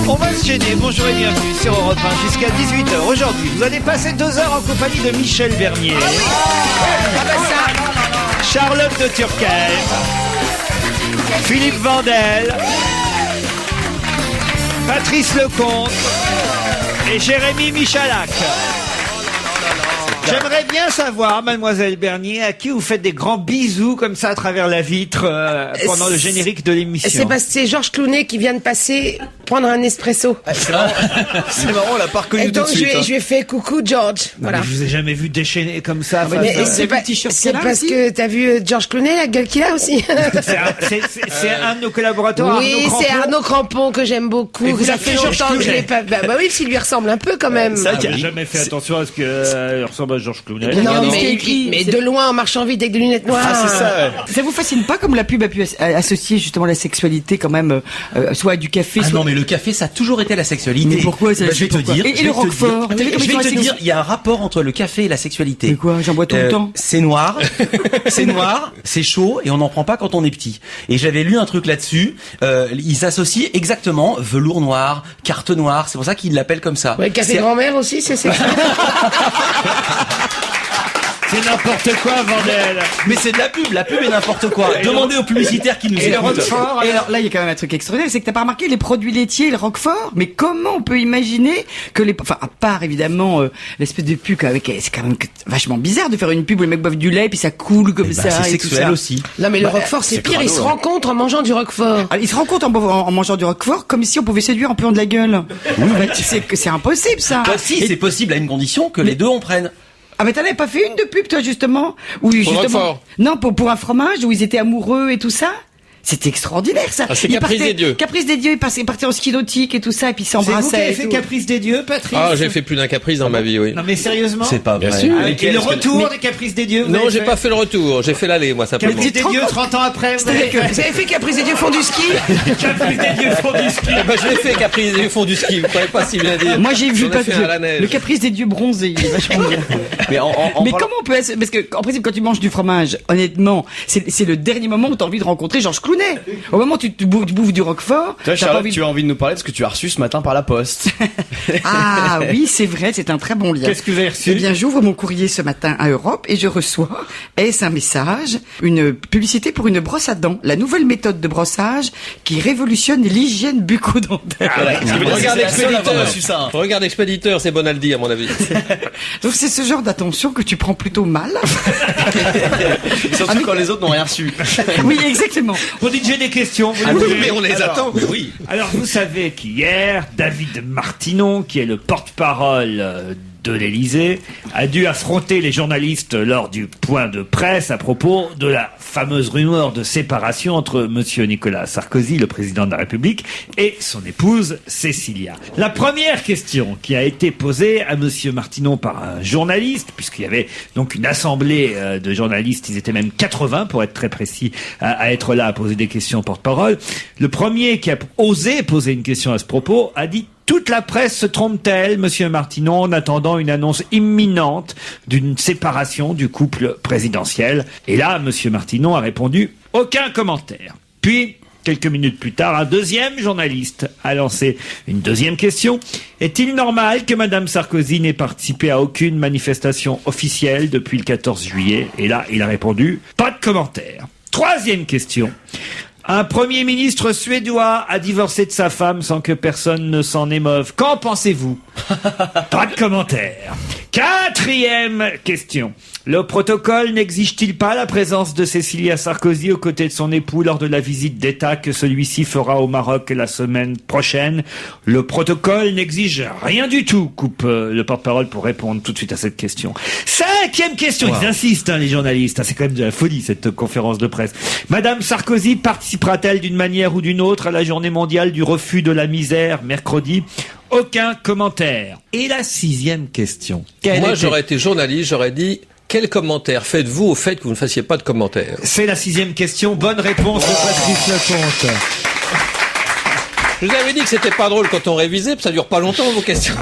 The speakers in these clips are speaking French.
On va se gêner. Bonjour et bienvenue sur Europe 1 jusqu'à 18h. Aujourd'hui, vous allez passer 2 heures en compagnie de Michel Bernier. Charlotte de Turckheim. Philippe Vandel. Patrice Lecomte. Et Jérémy Michalak. J'aimerais bien savoir, mademoiselle Bernier, à qui vous faites des grands bisous comme ça à travers la vitre pendant le générique de l'émission. C'est parce que c'est Georges Clooney qui vient de passer prendre un espresso. C'est marrant, on l'a pas reconnu Et tout de donc suite. je lui ai fait coucou George. Non, Voilà. mais je vous ai jamais vu déchaîner comme ça. Mais c'est parce que t'as vu Georges Clooney, la gueule qu'il a aussi. C'est un de nos collaborateurs. Oui, Arnaud c'est Crampon. Arnaud Crampon que j'aime beaucoup. Et vous Ça avez fait fait Georges longtemps que je Clooney. l'ai pas. Bah oui, s'il lui ressemble un peu quand même. C'est vrai Ah, qu'il y a j'ai jamais fait attention à ce qu'il ressemble à Georges Clooney. Non, non, mais de loin en marchant vite avec des lunettes noires. Ah, c'est ça, ouais. Ça vous fascine pas comme la pub a pu associer justement la sexualité quand même, soit à du café, Ah soit... non, mais le café, ça a toujours été la sexualité. Mais pourquoi ça- Bah, je vais te pourquoi dire. Et je vais le te Roquefort dire- T'as vu comme Je ils vais sont te assaisonnés dire, il y a un rapport entre le café et la sexualité. Mais quoi, j'en bois tout le temps. C'est noir, c'est chaud et on n'en prend pas quand on est petit. Et j'avais lu un truc là-dessus. Ils associent exactement velours noir, carte noire. C'est pour ça qu'ils l'appellent comme ça. Ouais, café C'est- grand-mère aussi, c'est sexy. C'est n'importe quoi, Vandel. Mais c'est de la pub. La pub est n'importe quoi. Demandez aux publicitaires qui nous Et le écoutent. Roquefort, Et alors là, il y a quand même un truc extraordinaire, c'est que t'as pas remarqué les produits laitiers, le Roquefort. Mais comment on peut imaginer que enfin, à part évidemment l'espèce de pub avec, c'est quand même vachement bizarre de faire une pub où les mecs boivent du lait puis ça coule comme ça. C'est et tout sexuel ça. aussi. Non mais le Roquefort c'est pire, ils se rencontrent en mangeant du Roquefort. Alors, ils se rencontrent en mangeant du Roquefort comme si on pouvait séduire en puant de la gueule. C'est impossible ça. Bah, si, Et- c'est possible à une condition que les deux en prennent. Ah mais t'en avais pas fait une de pub toi justement où justement Roquefort. non pour un fromage où ils étaient amoureux et tout ça. C'était extraordinaire ça. Ah, c'est Ils Caprice partaient- des dieux. Caprice des dieux, ils partaient en ski nautique et tout ça et puis ils c'est vous qui s'embrassaient. avez et fait tout. Caprice des dieux, Patrice? Ah, j'ai fait plus d'un caprice dans ma vie, oui. Non mais sérieusement? C'est pas Bien vrai. sûr. Ah, et le retour des Caprices des dieux? vous Non, avez j'ai fait pas fait le retour. J'ai fait l'aller, moi, simplement. Caprice des dieux 30 ans après. Vous avez Vous avez fait Caprice des dieux font du ski? Caprice des dieux font du ski. Bah, je l'ai fait, caprice des dieux font du ski. Vous savez pas si bien dire. Moi j'ai vu J'en ai fait un à la le neige. Caprice des dieux bronzés, il est vachement bien. Mais Mais comment on peut parce que en principe quand tu manges du fromage, honnêtement, c'est le dernier moment où tu as envie de rencontrer Georges Clooney. Au moment où tu bouffes du Roquefort, Toi, t'as pas Charlotte, envie de- tu as envie de nous parler de ce que tu as reçu ce matin par la poste. Ah oui, c'est vrai, c'est un très bon lien. Qu'est-ce que vous avez reçu? Eh bien, j'ouvre mon courrier ce matin à Europe et je reçois, est-ce un message, une publicité pour une brosse à dents, la nouvelle méthode de brossage qui révolutionne l'hygiène bucco-dentaire. Regarde Expéditeur. su ça. Regarde Expéditeur, c'est Bonaldi, à mon avis. Donc c'est ce genre d'attention que tu prends plutôt mal. Surtout quand les autres n'ont rien reçu. Oui, exactement. Vous dites j'ai des questions. vous Ah les oui, voulez mais on les attend. Oui. Alors, vous savez qu'hier, David Martinon, qui est le porte-parole de l'Élysée, a dû affronter les journalistes lors du point de presse à propos de la fameuse rumeur de séparation entre monsieur Nicolas Sarkozy, le président de la République, et son épouse Cécilia. La première question qui a été posée à monsieur Martinon par un journaliste, puisqu'il y avait donc une assemblée de journalistes, ils étaient même 80 pour être très précis, à être là à poser des questions au porte-parole. Le premier qui a osé poser une question à ce propos a dit: toute la presse se trompe-t-elle, monsieur Martinon, en attendant une annonce imminente d'une séparation du couple présidentiel? Et là, monsieur Martinon a répondu: aucun commentaire. Puis, quelques minutes plus tard, un deuxième journaliste a lancé une deuxième question. Est-il normal que madame Sarkozy n'ait participé à aucune manifestation officielle depuis le 14 juillet? Et là, il a répondu: pas de commentaire. Troisième question. Un premier ministre suédois a divorcé de sa femme sans que personne ne s'en émeuve. Qu'en pensez-vous? Pas de commentaire. Quatrième question. Le protocole n'exige-t-il pas la présence de Cécilia Sarkozy aux côtés de son époux lors de la visite d'État que celui-ci fera au Maroc la semaine prochaine? Le protocole n'exige rien du tout, coupe le porte-parole pour répondre tout de suite à cette question. Cinquième question. Ils insistent, les journalistes. C'est quand même de la folie, cette conférence de presse. Madame Sarkozy participera-t-elle d'une manière ou d'une autre à la journée mondiale du refus de la misère, mercredi? Aucun commentaire. Et la sixième question. Moi, j'aurais été journaliste, j'aurais dit: quel commentaire faites-vous au fait que vous ne fassiez pas de commentaire? C'est la sixième question. Bonne réponse de Patrice Lecomte. Je vous avais dit que c'était pas drôle quand on révisait, puis ça dure pas longtemps vos questions.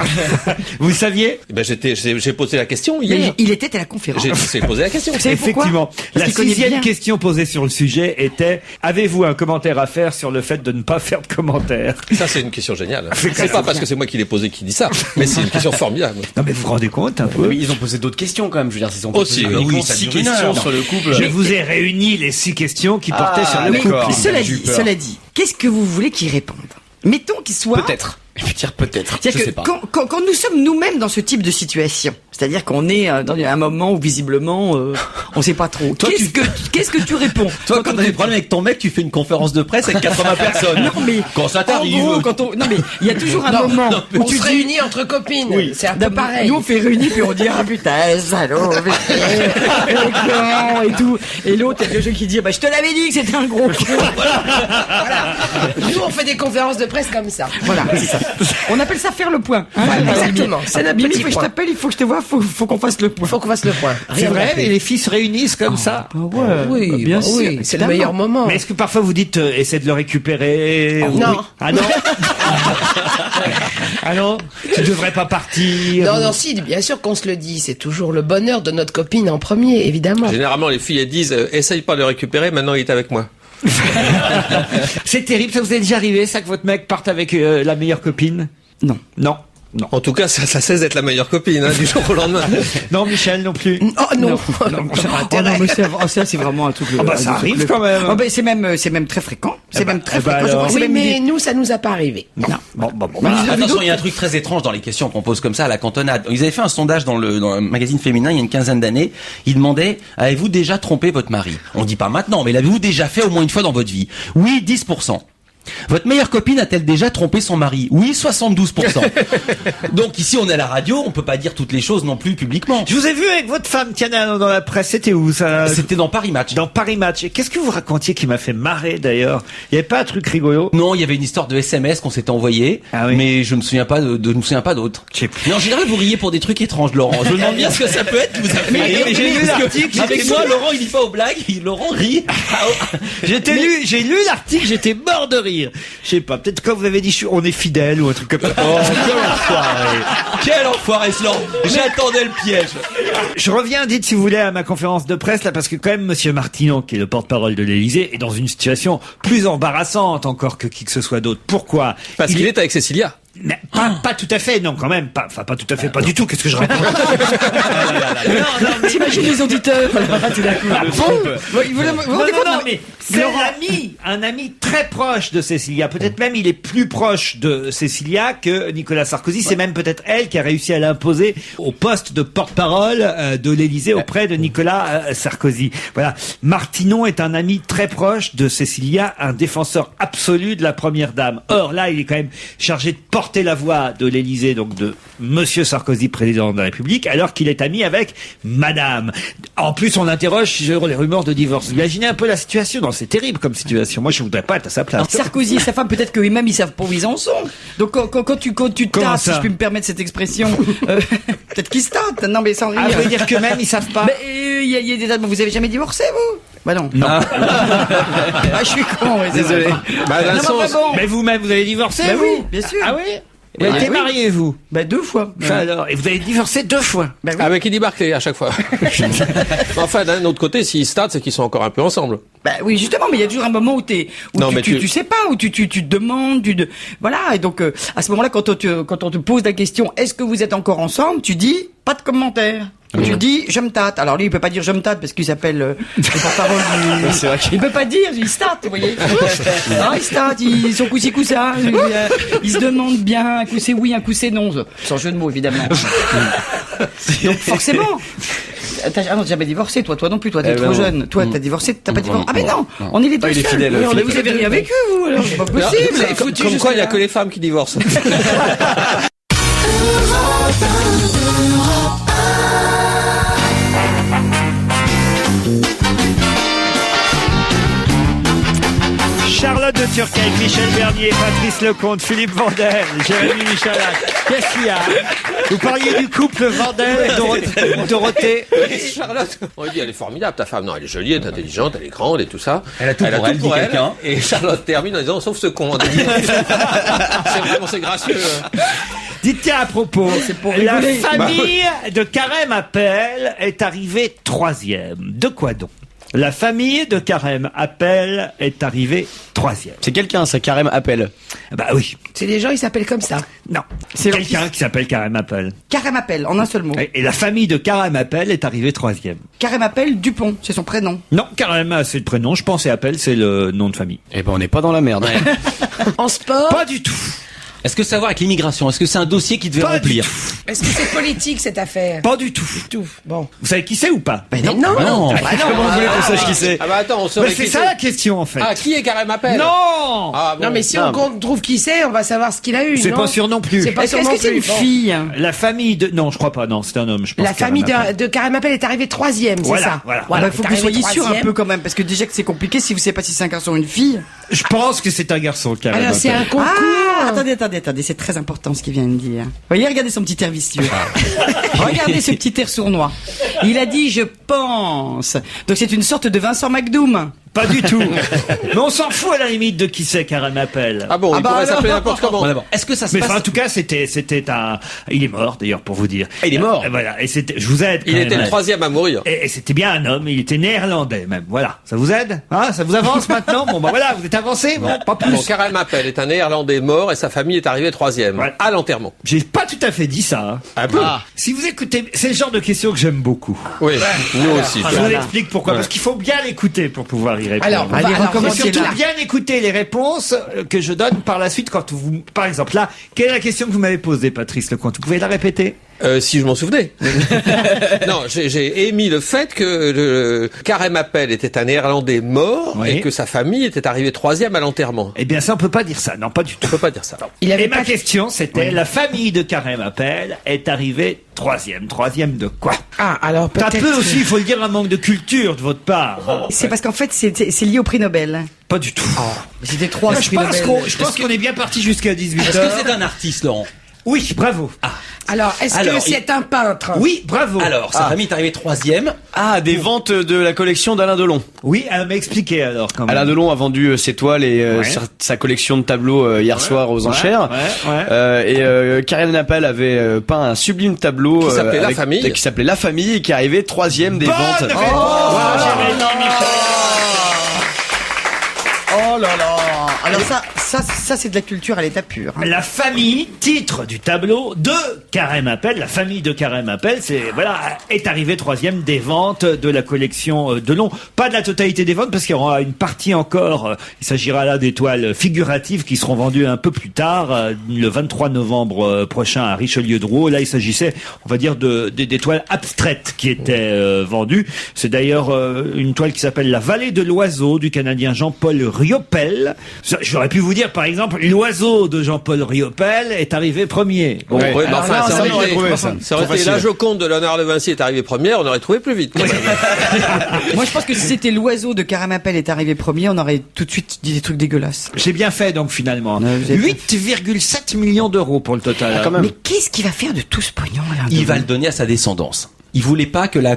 Vous le saviez? J'ai posé la question hier. Mais il était à la conférence. J'ai posé la question. Vous savez pourquoi? Effectivement. Parce La qu'il connaît 6e bien. question posée sur le sujet était: avez-vous un commentaire à faire sur le fait de ne pas faire de commentaire? Ça, c'est une question géniale. C'est pas parce que c'est moi qui l'ai posé qui dit ça, mais c'est une question formidable. Non, mais vous vous rendez compte un peu? Oui, ils ont posé d'autres questions quand même. Je veux dire, ils ont Aussi, posé oui, 6 questions sur le couple. Je vous ai réuni les 6 questions qui portaient sur le Mais couple. d'accord. cela J'ai eu dit, peur. qu'est-ce que vous voulez qu'ils répondent? Mettons qu'ils soient... Peut-être. Je veux dire peut-être. Je C'est-à-dire sais que pas. quand nous sommes nous-mêmes dans ce type de situation, c'est-à-dire qu'on est dans un moment où visiblement on sait pas trop. Qu'est-ce que tu réponds? Toi, quand t'as des problèmes avec ton mec, tu fais une conférence de presse avec 80 personnes. Non mais Quand ça en t'arrive. gros, non mais il y a toujours un moment où On tu se dis réunit entre copines. C'est un peu d'abord, pareil. nous on fait réunir puis on dit ah putain salaud et tout et l'autre il y a quelqu'un qui dit bah je te l'avais dit que c'était un gros con. Nous, on fait des conférences de presse comme ça. Voilà, c'est ça. On appelle ça faire le point. Hein, Exactement. C'est notre Mimi, petit faut que je point. t'appelle, il faut que je te vois, faut qu'on fasse le point. Faut qu'on fasse le point. C'est Rien vrai, de et les filles se réunissent comme ça. Oui, bien bah sûr, oui, c'est le évidemment. meilleur moment. Mais est-ce que parfois vous dites essaie de le récupérer? non. Oui. Ah non. Ah non. Tu devrais pas partir. Non, si, bien sûr qu'on se le dit. C'est toujours le bonheur de notre copine en premier, évidemment. Généralement, les filles, elles disent, essaye pas de le récupérer, maintenant il est avec moi. C'est terrible. Ça vous est déjà arrivé ça que votre mec parte avec la meilleure copine? Non. Non. Non. En tout cas, ça cesse d'être la meilleure copine, hein, du jour au lendemain. Non, Michel non plus. Oh non. Oh non, mais ça c'est vraiment un truc. Ah bah, ça un truc arrive quand même. Oh, bah, c'est même très fréquent. C'est même très bah fréquent. Je crois que c'est Oui, même mais une- nous, ça nous a pas arrivé. Non. Bon. Attention, il y a un truc très étrange dans les questions qu'on pose comme ça à la cantonade. Ils avaient fait un sondage dans un magazine féminin il y a une quinzaine d'années. Ils demandaient: avez-vous déjà trompé votre mari? On dit pas maintenant, mais l'avez-vous déjà fait au moins une fois dans votre vie? Oui, 10%. Votre meilleure copine a-t-elle déjà trompé son mari? Oui, 72%. Donc ici, on est à la radio, on peut pas dire toutes les choses non plus publiquement. Je vous ai vu avec votre femme, tiens, dans la presse. C'était où ça? C'était dans Paris Match. Dans Paris Match. Et qu'est-ce que vous racontiez qui m'a fait marrer d'ailleurs? Il y avait pas un truc rigolo? Non, il y avait une histoire de SMS qu'on s'était envoyé, Ah oui. mais je me souviens pas je me souviens pas d'autres. Je sais plus. Mais en général, vous riez pour des trucs étranges, Laurent. Je me demande bien ce que ça peut être qui vous a fait rire. mais j'ai lu Parce que l'article, avec j'étais moi, sûr. Laurent, il dit pas aux blagues, Laurent rit. J'ai lu l'article, j'étais mort de rire. Je sais pas, peut-être quand vous avez dit on est fidèle ou un truc comme ça. Oh, quel enfoiré. Quel enfoiré, ce Laurent. J'attendais le piège. Je reviens, dites si vous voulez, à ma conférence de presse là, parce que quand même Monsieur Martinon, qui est le porte-parole de l'Élysée, est dans une situation plus embarrassante encore que qui que ce soit d'autre. Pourquoi? Parce qu'il est avec Cécilia. Mais pas tout à fait, non, quand même. Pas tout à fait, pas du tout. Qu'est-ce que je raconte? T'imagines les auditeurs? Tout d'un coup. Vous vous rendez compte? Non, mais c'est un ami très proche de Cécilia. Peut-être même il est plus proche de Cécilia que Nicolas Sarkozy. C'est même peut-être elle qui a réussi à l'imposer au poste de porte-parole de l'Élysée auprès de Nicolas Sarkozy. Voilà. Martinon est un ami très proche de Cécilia, un défenseur absolu de la première dame. Or, là, il est quand même chargé de porter la voix de l'Élysée, donc de Monsieur Sarkozy, président de la République, alors qu'il est ami avec Madame. En plus, on interroge sur les rumeurs de divorce. Imaginez un peu la situation. Non, c'est terrible comme situation. Moi, je voudrais pas être à sa place. Sarkozy et sa femme, peut-être qu'eux-mêmes ils savent pas où ils en sont. Donc quand tu te Comment tâtes, si ça je puis me permettre cette expression, peut-être qu'ils se tâtent. Non mais sans rire. Ah, vous voulez dire que même ils savent pas? Mais il y a des dates. Vous avez jamais divorcé vous? Bah non. Non. Ah, je suis con. Ouais, c'est Désolé. vrai. Bah, Non, Vincent, mais bon. Mais vous-même, vous avez divorcé, Bah vous? oui, bien sûr. Ah oui? Vous avez été oui. marié, vous? Bah 2 fois. Enfin, alors, et vous avez divorcé 2 fois? Bah oui. avec Eddie Barclay à chaque fois. Enfin, d'un autre côté, s'ils se tâtent, c'est qu'ils sont encore un peu ensemble. Bah oui, justement, mais il y a toujours un moment où Non, mais tu sais pas, où tu te demandes, voilà, et donc à ce moment-là, quand on te pose la question, est-ce que vous êtes encore ensemble, tu dis pas de commentaire. Tu dis je me tâte. Alors lui il peut pas dire je me tâte parce qu'il s'appelle le porte-parole du. C'est vrai Il peut pas dire, il se tâte, vous voyez. Ah, il se tâte, ils sont coup-ci coup-ça. Il se demande bien, un coup c'est oui, un coup c'est non. Sans jeu de mots évidemment. Donc forcément. Ah non, t'as jamais divorcé, toi non plus, toi t'es trop non. jeune. Toi t'as divorcé, t'as pas divorcé. Ah mais non, on est les deux il est seuls. fidèle, Mais fidèle. vous avez rien vécu vous, alors c'est pas possible. C'est Foutu comme quoi, il y a jusque-là. que les femmes qui divorcent. Charlotte de Turc avec Michel Bernier, Patrice Lecomte, Philippe Vandel, Jérémy Michalak. Qu'est-ce qu'il y a? Vous parliez du couple Vandel et Dorothée. Charlotte, on dit, elle est formidable, ta femme. Non, elle est jolie, elle est intelligente, elle est grande et tout ça. Elle a tout pour elle, dit quelqu'un. Et Charlotte termine en disant, sauf ce con. C'est gracieux. Dites tiens à propos, la famille de Carême Appel est arrivée 3e. De quoi donc? La famille de Carême Appel est arrivée 3e. C'est quelqu'un, ça, Carême Appel. Bah oui. C'est des gens, ils s'appellent comme ça. Non. C'est quelqu'un qui s'appelle Carême Appel. Carême Appel, en un seul mot. Et la famille de Carême Appel est arrivée 3e. Carême Appel Dupont, c'est son prénom. Non, Carême, c'est le prénom, je pense, et Appel, c'est le nom de famille. Eh ben, on n'est pas dans la merde. En sport, Pas du tout. Est-ce que ça va voir avec l'immigration? Est-ce que c'est un dossier qui devait Pas remplir? du tout. est-ce que c'est politique cette affaire? Pas du tout. Tout. Bon. Vous savez qui c'est ou pas? Mais non. Non. Comment vous voulez qu'on sache qui c'est? Ah bah attends, on Mais saurait c'est qui ça la question en fait. Ah, qui est Carême Appel? Non. Ah, bon. Non, mais si Non, on trouve qui c'est, on va savoir ce qu'il a eu. C'est non pas sûr non plus. C'est pas sûr Est-ce non que c'est plus. une Bon. fille? La famille de... Non, je crois pas. Non, c'est un homme, je pense. La famille de Carême Appel est arrivée 3e, c'est Voilà, ça. voilà. Il faut que vous soyez sûr un 3e. peu quand même, parce que déjà que c'est compliqué si vous savez pas si c'est un garçon ou une fille. Je pense que c'est un garçon, Carême Alors c'est Appel. un concours. Ah, attendez, c'est très important ce qu'il vient de dire. Voyez, regardez son petit air vicieux. Regardez ce petit air sournois. Il a dit je pense. Donc c'est une sorte de Vincent McDoom. Pas du tout. Mais on s'en fout à la limite de qui c'est Carême Appel. Ah bon, Ah il bah pourrait alors. s'appeler n'importe comment. Bon, d'abord, est-ce que ça se Mais passe? enfin, en tout cas, c'était un... Il est mort, d'ailleurs, pour vous dire. Il est mort. Voilà. Et c'était... Je vous aide. quand Il même. était le 3e à mourir. Et c'était bien un homme, il était néerlandais même. Voilà. Ça vous aide? Hein? Ça vous avance maintenant? Bon, bah voilà, vous êtes avancé? Bon, pas plus. Bon, Carême Appel est un Néerlandais mort et sa famille est arrivée 3e. Voilà. À l'enterrement. J'ai pas tout à fait dit ça. Hein. Ah bon? Si vous écoutez, c'est le genre de question que j'aime beaucoup. Oui, nous aussi. Je vous explique pourquoi. Parce qu'il faut bien l'écouter pour pouvoir y répondre. Alors, on Allez, va alors, recommencez Et surtout là. bien écouter les réponses que je donne par la suite quand vous... Par exemple, là, quelle est la question que vous m'avez posée, Patrice Lecomte? Vous pouvez la répéter? Si je m'en souvenais. Non, j'ai émis le fait que Carême Appel était un Néerlandais mort Oui. et que sa famille était arrivée 3e à l'enterrement. Eh bien, ça, on peut pas dire ça. Non, pas du tout. On peut pas dire ça. Il avait Et ma pas question, c'était, la famille de Carême Appel est arrivée 3e. 3e de quoi? Ah, alors Un peut-être. peu aussi, il faut le dire, un manque de culture de votre part. hein. C'est parce qu'en fait c'est lié au prix Nobel. Pas du tout. C'était 3 Moi, je pense qu'on est bien parti jusqu'à 18h. Est-ce que c'est un artiste, Laurent? Oui, bravo. Alors, est-ce Alors, que c'est un peintre? Oui, bravo. Alors, sa famille est arrivée 3e. Ah, des ventes de la collection d'Alain Delon. Oui, elle m'a expliqué alors quand même. Alain Delon a vendu ses toiles et Ouais. sa collection de tableaux hier soir aux enchères. Ouais. Carême Appel avait peint un sublime tableau Qui s'appelait La Famille. qui s'appelait La Famille et qui arrivait 3e des Bonne ventes. réponse. Oh, Jérémy Michel. Oh là là. Alors ça c'est de la culture à l'état pur. hein. La famille, titre du tableau de Carême Appel, la famille de Carême Appel, est arrivée 3e des ventes de la collection Delon. Pas de la totalité des ventes parce qu'il y aura une partie encore. Il s'agira là des toiles figuratives qui seront vendues un peu plus tard, le 23 novembre prochain à Richelieu-Drouot. Là, il s'agissait, on va dire, des toiles abstraites qui étaient vendues. C'est d'ailleurs une toile qui s'appelle La Vallée de l'Oiseau du Canadien Jean-Paul Riopel. J'aurais pu vous dire, par exemple, l'oiseau de Jean-Paul Riopel est arrivé premier. Bon, Ouais. ouais, mais Alors enfin, non, ça ça, aurait on aurait été, trouvé ça. ça aurait Trop été la facile. Joconde de Léonard de Vinci est arrivée première, on aurait trouvé plus vite. quand même. Moi je pense que si c'était l'oiseau de Carême Appel est arrivé premier, on aurait tout de suite dit des trucs dégueulasses. J'ai bien fait donc finalement. Ouais, vous avez 8,7 millions d'euros pour le total. Quand même. Mais qu'est-ce qu'il va faire de tout ce pognon là Il va le donner à sa descendance. Il voulait pas que la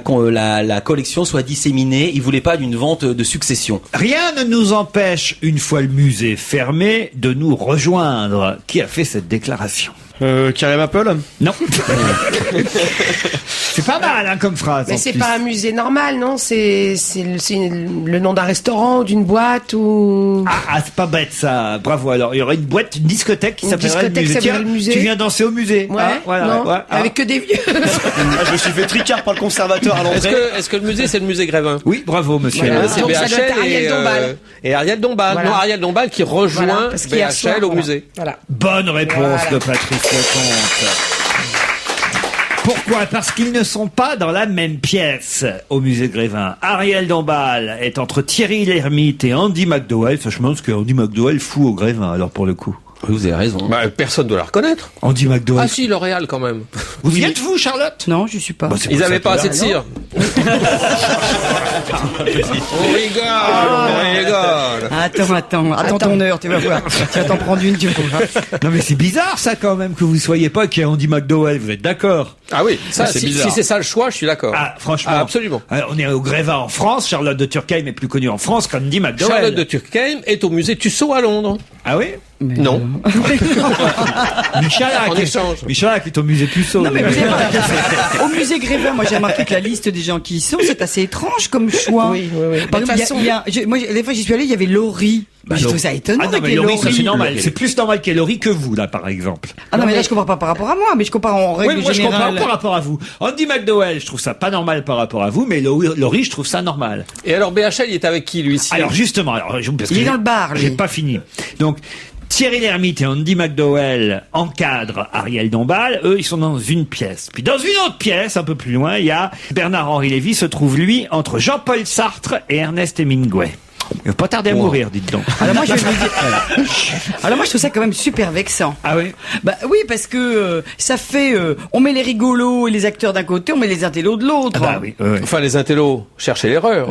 collection soit disséminée. Il voulait pas d'une vente de succession. Rien ne nous empêche, une fois le musée fermé, de nous rejoindre. Qui a fait cette déclaration? Carême Appel. Non. C'est pas mal hein, comme phrase. Mais en c'est plus. pas un musée normal, non? C'est le nom d'un restaurant ou d'une boîte ou... Ah, c'est pas bête ça. Bravo. Alors, il y aurait une boîte, une discothèque qui Une s'appellerait le discothèque qui musée. s'appellerait Tiens, le musée. tu viens danser au musée. Ouais, hein, voilà, non, ouais, ah. avec que des vieux. Je me suis fait tricard par le conservateur à l'entrée. Est-ce que le musée c'est le musée Grévin? Oui, bravo monsieur. Voilà. C'est Donc, ça doit être Ariel Dombal. et Ariel Dombal. Voilà. Non, Ariel Dombal qui rejoint Voilà, parce qu'hier soir, BHL au voilà. musée. Voilà. Bonne réponse Voilà. de Patrice Lecomte. Pourquoi? Parce qu'ils ne sont pas dans la même pièce au musée Grévin. Ariel Dombal est entre Thierry Lhermitte et Andy McDowell. Ça, je me demande ce que Andy McDowell fout au Grévin, alors pour le coup. Vous avez raison. Bah, personne doit la reconnaître. Andy McDowell. Ah si, L'Oréal quand même. Vous y êtes, vous, Charlotte? Non, je suis pas. Bah, c'est Ils pour avaient ça pas que assez de là, cire. On rigole. Attends ton heure, tu vas voir. Tu vas t'en prendre une, tu vas voir. Non mais c'est bizarre ça quand même que vous soyez pas qu'il y a Andy McDowell, vous êtes d'accord? Ah oui, ça, c'est si bizarre. c'est ça le choix, je suis d'accord. Ah franchement. Ah, absolument. On est au Grévin en France, Charlotte de Turckheim est plus connue en France qu'Andy McDowell. Charlotte de Turckheim est au musée Tussaud à Londres. Ah oui? Non. Michalak. En échange. Michalak est au musée Tussaud. Non mais vous savez pas, au musée Grévin, moi j'ai remarqué que la liste des gens qui y sont, c'est assez étrange comme choix. Oui. Par De toute exemple, façon, moi, les fois j'y suis allé, il y avait Laurie. Je trouve ça étonnant. Ah non, avec mais les Laurie, ça, Laurie. c'est normal. C'est plus normal qu'il y ait Laurie que vous, là, par exemple. Ah non, mais là je compare pas par rapport à moi, mais je compare en règle Oui, moi, je générale. comprends par rapport à vous. Andy McDowell, je trouve ça pas normal par rapport à vous, mais Laurie, je trouve ça normal. Et alors, BHL, il est avec qui, lui, ici? Alors, justement, parce que Il est dans le bar, lui. J'ai pas fini. Donc, Thierry Lhermitte et Andy McDowell encadrent Ariel Dombal. Eux, ils sont dans une pièce. Puis dans une autre pièce, un peu plus loin, il y a Bernard-Henri Lévy se trouve, lui, entre Jean-Paul Sartre et Ernest Hemingway. Il va pas tarder à mourir, dites donc. Alors moi je vais vous dire, alors moi je trouve ça quand même super vexant. Ah oui? Bah oui, parce que ça fait on met les rigolos et les acteurs d'un côté, on met les intellos de l'autre. Ah bah oui. oui. Enfin, les intellos, cherchez l'erreur.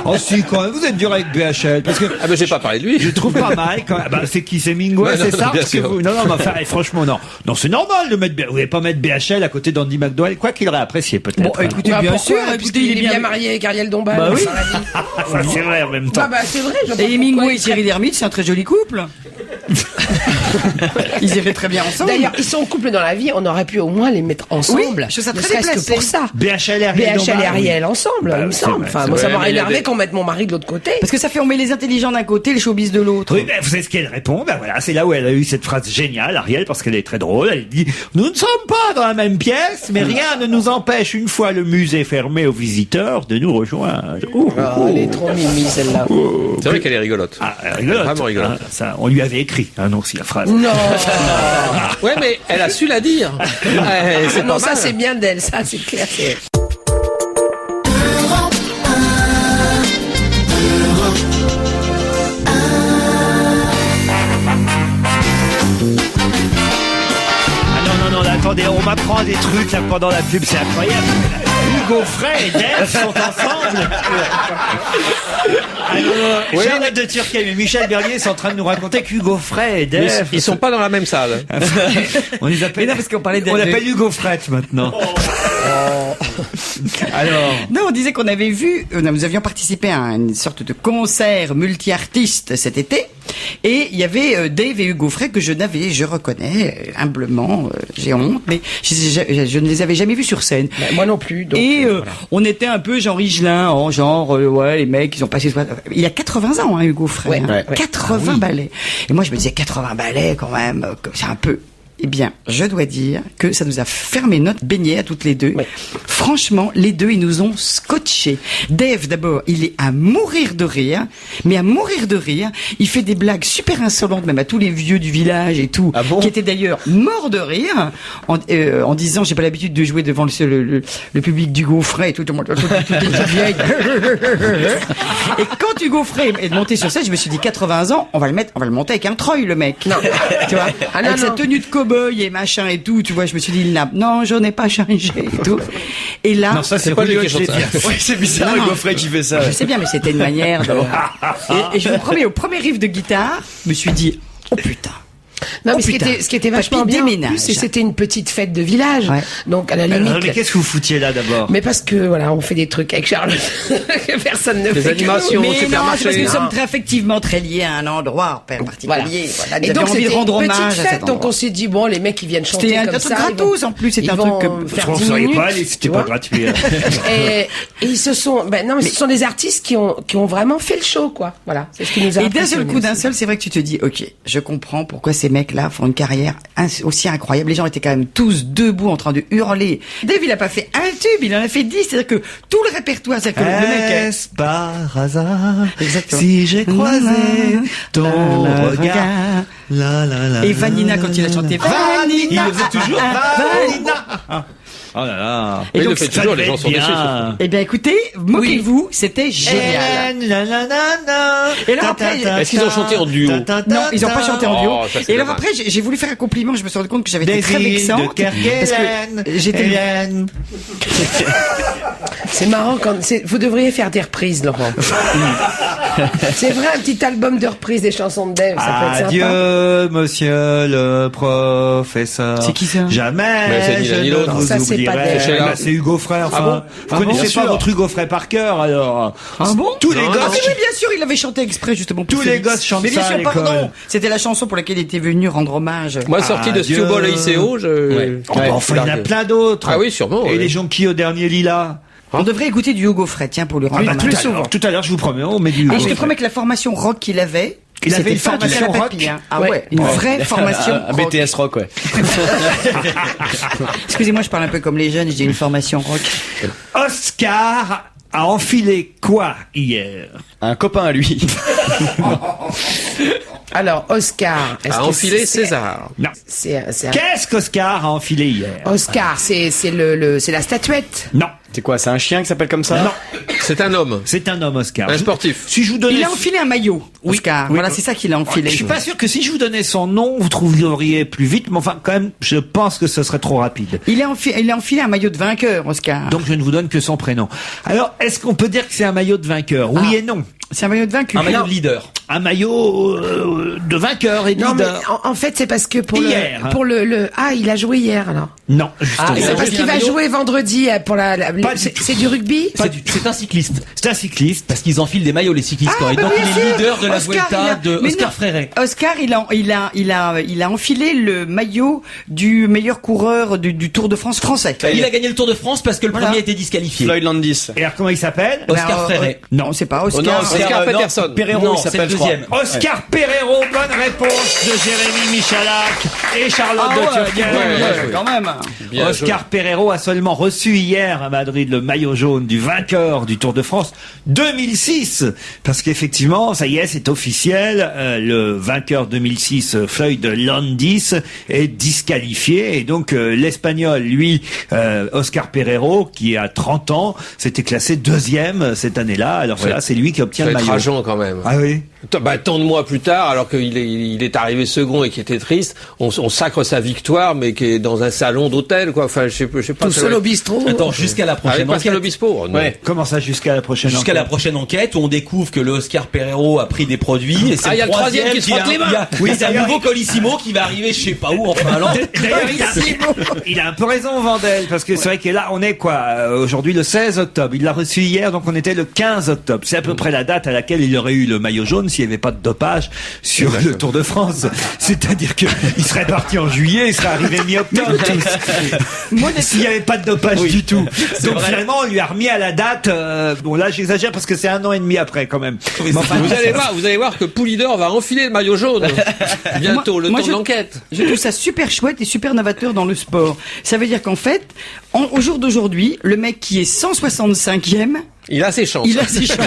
Oh si, quand même, vous êtes dur avec BHL, parce que Ah, mais j'ai pas parlé de lui. je trouve pas mal quand même. Bah, c'est qui, c'est Hemingway, Ouais, non, c'est ça? bien Parce que sûr. vous... Non, mais enfin, franchement, non. Non, c'est normal de mettre, vous n'allez pas mettre BHL à côté d'Andy McDowell, quoi qu'il aurait apprécié, peut-être. Bon, écoutez, bah, bien pourquoi sûr, Puisqu'il est bien marié avec Ariel Dombal. Bah oui. dans la vie. Ça, c'est vrai, en même temps. Bah, c'est vrai. je vois pas Et Hemingway pourquoi et Thierry Lhermitte, c'est un très joli couple. Ils iraient très bien ensemble. D'ailleurs, ils sont en couple dans la vie, on aurait pu au moins les mettre ensemble. Oui, je trouve ça ne très serait-ce que déplacé. pour ça. BHL et Ariel BHL Dombal, et Ariel oui. ensemble, Bah, il me c'est semble. vrai, Enfin, c'est moi, ça vrai. m'aurait Mais il y énervé avait- qu'on mette mon mari de l'autre côté. Parce que ça fait on met les intelligents d'un côté, les showbiz de l'autre. Oui, ben, vous savez ce qu'elle répond? Ben voilà, c'est là où elle a eu cette phrase géniale, Ariel, parce qu'elle est très drôle. Elle dit, nous ne sommes pas dans la même pièce, mais rien ne nous empêche, une fois le musée fermé aux visiteurs, de nous rejoindre. Ouh. Oh, elle est trop mimi, celle-là. C'est vrai qu'elle est rigolote. Ah, rigolote. Vraiment rigolote. Hein, ça, on lui avait écrit, hein, non, si la phrase. Non. Ouais, mais elle a su la dire. C'est Non, pas ça mal. c'est bien d'elle, ça c'est clair. Ah non, là, attendez, on m'apprend des trucs là pendant la pub, c'est incroyable. Hugo Frey et Dave sont ensemble. Oui. Charlotte de Turckheim et Michel Bernier sont en train de nous raconter qu'Hugo Frey et Mais Dave... ils sont pas dans la même salle. On les appelle... Mais non, parce qu'on parlait On de- l'appelle Hugo Frette maintenant. Alors... Non, on disait qu'on avait vu, nous avions participé à une sorte de concert multi-artistes cet été, et il y avait Dave et Hugo Frey que je reconnais humblement, j'ai honte, mais je ne les avais jamais vus sur scène. Bah, moi non plus. Donc, Et voilà. on était un peu Jean Rigelin, en genre, ouais, les mecs, ils ont passé... Il a 80 ans, hein, Hugo Frey. Ouais, hein. ouais. 80 ballets. Et moi, je me disais, 80 ballets, quand même, c'est un peu... Eh bien, je dois dire que ça nous a fermé notre beignet à toutes les deux. Ouais. Franchement, les deux, ils nous ont scotché. Dave, d'abord, il est à mourir de rire, mais à mourir de rire. Il fait des blagues super insolentes, même à tous les vieux du village et tout, Ah bon qui étaient d'ailleurs morts de rire, en disant, j'ai pas l'habitude de jouer devant le public d'Hugo Frey et tout, le monde, toute vieille. Et quand Hugo Frey est monté sur scène, je me suis dit, 80 ans, on va le monter avec un treuil, le mec. Non. Tu vois, Ah, non, avec sa non. tenue de cow-boy et machin et tout, tu vois, je me suis dit, non, je n'ai pas changé et tout. Et là, Non, ça c'est pas lui Julio qui chante ça. Iglesias. Ouais, c'est bizarre, Non. Hugo Frey qui fait ça. je sais bien, mais c'était une manière de... Et je vous promets, au premier riff de guitare, je me suis dit, oh putain. Non, Oh, mais putain. ce qui était vachement Papy bien, en déménage. plus, c'est que c'était une petite fête de village. Ouais. Donc, à la limite. Mais qu'est-ce que vous foutiez là d'abord? Mais parce que, voilà, on fait des trucs avec Charlotte que personne ne Des fait. animations. Mais au non, c'est parce supermarché. que nous sommes très affectivement très liés à un endroit particulier. Voilà. Voilà. Nous Et donc, avions envie de c'était rendre une hommage petite à fête. cet Donc, endroit. on s'est dit, bon, les mecs, ils viennent chanter C'était un comme truc ça. gratos, ils vont- en plus, c'était ils un vont truc faire On 10 ne saurait minutes. pas aller, c'était tu pas vois. gratuit. Et ils se sont, non, mais ce sont des artistes qui ont vraiment fait le show, quoi. Voilà. C'est ce qui nous a Et d'un seul impressionnés coup, d'un aussi. seul, c'est vrai que tu te dis, ok, je comprends pourquoi ces mecs-là font une carrière aussi incroyable. Les gens étaient quand même tous debout en train de hurler. Dave, il a pas fait un tube, il en a fait 10. C'est-à-dire que tout le répertoire, c'est-à-dire que le mec... Est-ce par hasard Exactement. si j'ai croisé ton regard? La, la, la, Et Vanina, quand il a chanté Vanina, il le faisait Vanina, toujours. Vanina. Vanina. Oh là là. Et donc, il le fait ça toujours, les devait gens sont être déçus. bien. Eh bien, écoutez, moquez-vous, c'était génial. Hélène, la, la, la, la. Et là, après, est-ce qu'ils ont chanté en duo? Non, ils n'ont pas chanté en duo. Oh, ça, c'est Et alors dommage. après, j'ai voulu faire un compliment. Je me suis rendu compte que j'avais été Des très îles vexante de Kerguelen, parce que j'étais Hélène. C'est marrant vous devriez faire des reprises, Laurent. C'est vrai, un petit album de reprises des chansons de Dave, ça peut être sympa. Adieu, monsieur le professeur. C'est qui ça? Jamais c'est ni l'un ni je ne l'autre. vous Ça, c'est pas oublierai. Dave. Bah, c'est Hugo Frey, enfin. Ah bon Vous connaissez pas votre Hugo Frey par cœur, alors. Ah bon? Tous les Non, gosses. Ah oui, bien sûr, il avait chanté exprès justement pour Tous les Félix. gosses chantent Mais bien ça à sûr, l'école. pardon. C'était la chanson pour laquelle il était venu rendre hommage. Moi, sorti de Adieu. Stewball ICO, je... Oh, bah, enfin, il y en a plein d'autres. Ah oui, sûrement. Et ouais. les jonquilles au dernier lilas. On devrait écouter du Hugo Frey, tiens, pour lui rendre Ah bah, hommage. tout à l'heure, je vous promets, on met du Et Hugo je te Frey. promets que la formation rock qu'il avait, Il avait c'était une pas formation du tout à la rock. papille, hein. Ah ouais, une vraie formation Un rock. BTS rock, ouais. Excusez-moi, je parle un peu comme les jeunes, je dis une formation rock. Oscar a enfilé quoi hier? Un copain à lui. Alors, Oscar. est-ce A que enfilé c'est- César. Non. C'est un- Qu'est-ce qu'Oscar a enfilé hier? Oscar, c'est la statuette. Non. C'est quoi, c'est un chien qui s'appelle comme ça? Non. C'est un homme. C'est un homme, Oscar. Un sportif. Si je vous donnais... Il a enfilé un maillot, Oscar. Oui. Voilà, c'est ça qu'il a enfilé. Je suis pas sûr que si je vous donnais son nom, vous trouveriez plus vite, mais enfin, quand même, je pense que ce serait trop rapide. Il a enfilé un maillot de vainqueur, Oscar. Donc, je ne vous donne que son prénom. Alors, est-ce qu'on peut dire que c'est un maillot de vainqueur? Oui Ah. et non. C'est un maillot de vaincu. Un maillot de leader. Un maillot de vainqueur et de Non, mais leader. en fait, c'est parce que pour Hier, hein. il a joué hier, alors. Non, justement. Ah, il a C'est parce joué qu'il un va maillot jouer vendredi pour Pas du c'est tout. c'est du rugby? C'est un cycliste. C'est un cycliste. Parce qu'ils enfilent des maillots, les cyclistes. Ah, et bah donc, bien il est sûr. leader de la Oscar, Vuelta il a- de mais Oscar non. Freire. Oscar, il a enfilé le maillot du meilleur coureur du Tour de France français. Il a gagné le Tour de France parce que le Voilà. premier a été disqualifié. Floyd Landis. Et alors, comment il s'appelle? Oscar Alors, Freire. Non, c'est pas Oscar. Oh non, c'est Oscar non, Peterson. Pereiro, Non, il c'est s'appelle, le je crois. deuxième. Oscar Pereiro, bonne réponse de Jérémy Michalak et Charlotte de Turquet. quand même. Bien Oscar Pereiro a seulement reçu hier à Madrid le maillot jaune du vainqueur du Tour de France 2006. Parce qu'effectivement, ça y est, c'est officiel. Le vainqueur 2006, Floyd Landis, est disqualifié. Et donc, l'Espagnol, lui, Oscar Pereiro, qui a 30 ans, s'était classé deuxième cette année-là. Alors voilà, c'est lui qui obtient Ça le va être maillot. rageant quand même. Ah oui. Tant de mois plus tard, alors qu'il est arrivé second et qu'il était triste, on sacre sa victoire, mais qui est dans un salon d'hôtel, quoi. Enfin, je sais pas. Tout seul au bistrot. Attends, jusqu'à la Avec prochaine Pascal enquête. Obispo. Oh, non. Ouais. Comment ça, jusqu'à la prochaine Jusqu'à la enquête prochaine enquête où on découvre que le Oscar Pereiro a pris des produits et c'est Ah, il y a le troisième qui se frotte les mains. Oui, c'est un nouveau Colissimo qui va arriver je sais pas où en Finlande. D'ailleurs, il a un peu raison, Vandel, parce que c'est vrai que là, on est quoi aujourd'hui le 16 octobre. Il l'a reçu hier, donc on était le 15 octobre. C'est à peu près la date à laquelle il aurait eu le maillot jaune s'il n'y avait pas de dopage sur le Tour de France. C'est-à-dire que il serait parti en juillet, il serait arrivé mi-octobre tous. S'il n'y avait pas de dopage du tout. Donc finalement, on lui a remis à la date. Bon là, j'exagère parce que c'est 1 an et demi après quand même. Mais enfin, Vous allez voir que Poulidor va enfiler le maillot jaune bientôt, le Moi, temps de l'enquête. Je trouve ça super chouette et super novateur dans le sport. Ça veut dire qu'en fait, au jour d'aujourd'hui, le mec qui est 165e, Il a ses chances. il a ses chances.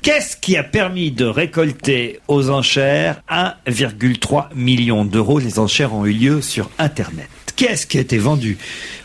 qu'est-ce qui a permis de récolter aux enchères 1,3 million d'euros? Les enchères ont eu lieu sur Internet. Qu'est-ce qui a été vendu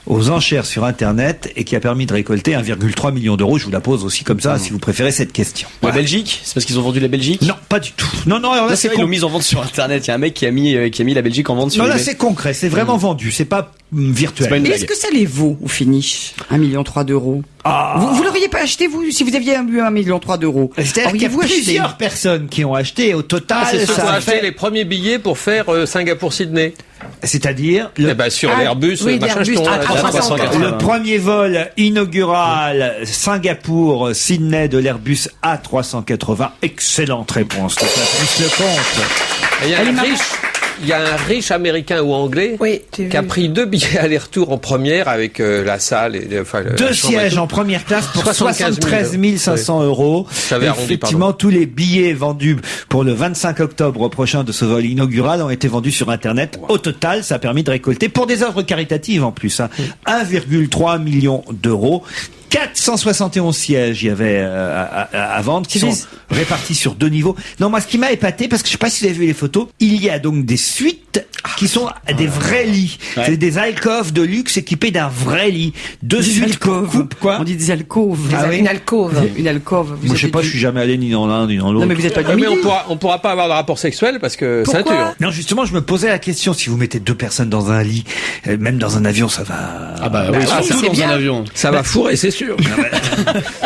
aux enchères sur Internet et qui a permis de récolter 1,3 million d'euros? Je vous la pose aussi comme ça, si vous préférez cette question. La Belgique? C'est parce qu'ils ont vendu la Belgique? Non, pas du tout. Non, alors là, Là, c'est ils l'ont mise en vente sur Internet. Il y a un mec qui a mis la Belgique en vente sur Non, là, eBay. c'est concret, c'est vraiment vendu, c'est pas virtuel. C'est pas une Et blague. est-ce que ça les vaut au finish 1,3 million d'euros? Ah. Vous l'auriez pas acheté, vous, si vous aviez eu 1,3 million d'euros? C'est-à-dire qu'il y a Auriez-vous acheté? plusieurs personnes qui ont acheté et au total, C'est ceux qui ont ça a acheté fait... les premiers billets pour faire Singapour-Sydney. C'est-à-dire... Eh ben, sur l'Airbus, oui, machin, l'Airbus jeton, A380. Le premier vol inaugural Singapour-Sydney de l'Airbus A380. Excellente réponse. Donc, la plus le compte. Et il y a un riche américain ou anglais Oui, j'ai qui a vu. pris 2 billets aller-retour en première avec la salle et enfin, la 2 chambre et sièges tout. en première classe pour 75 000 73 500 euros. J'avais arrondi, Effectivement, tous les billets vendus pour le 25 octobre prochain de ce vol inaugural ont été vendus sur Internet. Au total, ça a permis de récolter, pour des œuvres caritatives en plus, 1,3 million d'euros. 471 sièges il y avait à vendre qui sont répartis sur 2 niveaux. Non, moi ce qui m'a épaté, parce que je sais pas si vous avez vu les photos, il y a donc des suites qui sont des vrais lits. Ouais. C'est des alcôves de luxe équipés d'un vrai lit. De Des suite, alcôves. coupe quoi. On dit des alcôves. Ah oui. Une alcôve. Une alcôve. Vous Moi, je sais êtes pas, du- je suis jamais allé ni dans l'un ni dans l'autre. Non, mais vous êtes pas du Mais Midi. on pourra pas avoir de rapport sexuel parce que c'est Pourquoi dur. Non, justement, je me posais la question, si vous mettez deux personnes dans un lit, même dans un avion, ça va... Ah bah oui, surtout c'est dans bien. un avion. Ça va fourrer, c'est sûr.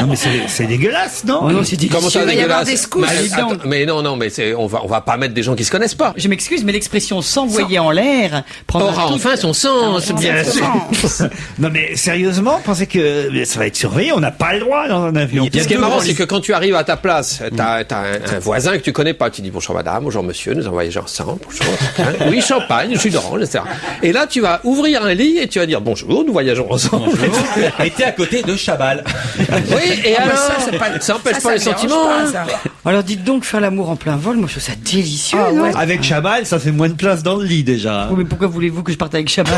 Non, mais c'est dégueulasse, non? Oh non, c'est délicieux. Comment ça, Il va y avoir dégueulasse? des secousses. Mais, Dis donc. attends, mais non, mais on va pas mettre des gens qui se connaissent pas. Je m'excuse, mais l'expression s'envoyer en l'air prendra Aura tout- enfin son sens, bien sûr. Non, mais sérieusement, pensez que ça va être surveillé, on n'a pas le droit dans un avion. Ce qui est marrant, c'est que quand tu arrives à ta place, t'as un voisin que tu connais pas. Tu dis bonjour madame, bonjour monsieur, nous avons voyagé ensemble. Bonjour. Hein, oui, champagne, jus d'orange, etc. Et là, tu vas ouvrir un lit et tu vas dire bonjour, nous voyageons ensemble. Et t'es à côté de Chabal. Oui, et alors, c'est pas- ça empêche ça pas les me dérange sentiments. pas, Hein. ça. Alors dites donc, faire l'amour en plein vol, moi je trouve ça délicieux. Ah, non ouais. Avec Chabal, ça fait moins de place dans le lit, déjà. Oui, mais pourquoi voulez-vous que je parte avec Chabat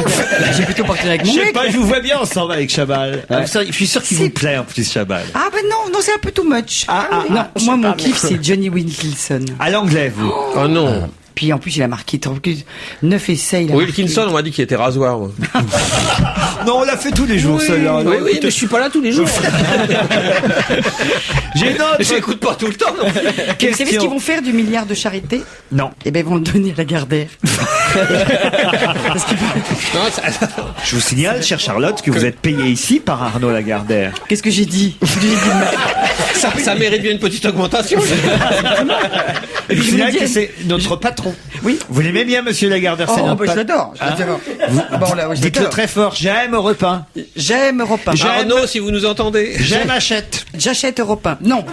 J'ai plutôt parti avec Je mon sais mec. pas, je vous vois bien ensemble avec Chabal. Je suis sûr qu'il vous plaît, en plus, Chabal. Ah ben non, c'est un peu too much. Non, je moi sais mon pas, kiff c'est Johnny Wilkinson. À l'anglais, vous. Oh non. Puis en plus il a marqué 9 essais. Il a Wilkinson, on m'a dit qu'il était rasoir. moi. Non, on l'a fait tous les jours, celle-là. Oui, oui, mais je suis pas là tous les jours. J'ai une autre J'écoute pas tout le temps. non. Vous savez ce qu'ils question. vont faire du milliard de charité? Non. Eh ben ils vont le donner à la Gardère. Non, ça- Je vous signale, chère Charlotte, que vous êtes payé ici par Arnaud Lagardère. Qu'est-ce que j'ai dit? ça mérite bien une petite augmentation. Et je vous vous signale le dis- que c'est notre patron. Oui. Vous l'aimez bien, monsieur Lagardère, c'est Oh, notre bah, je patron. l'adore. Je l'adore. Ah, bon, là, je Dites-le l'adore. très fort, j'aime Europe 1. J'aime Europe 1. Arnaud, si vous nous entendez. J'aime Hachette. J'achète Europe 1. Non,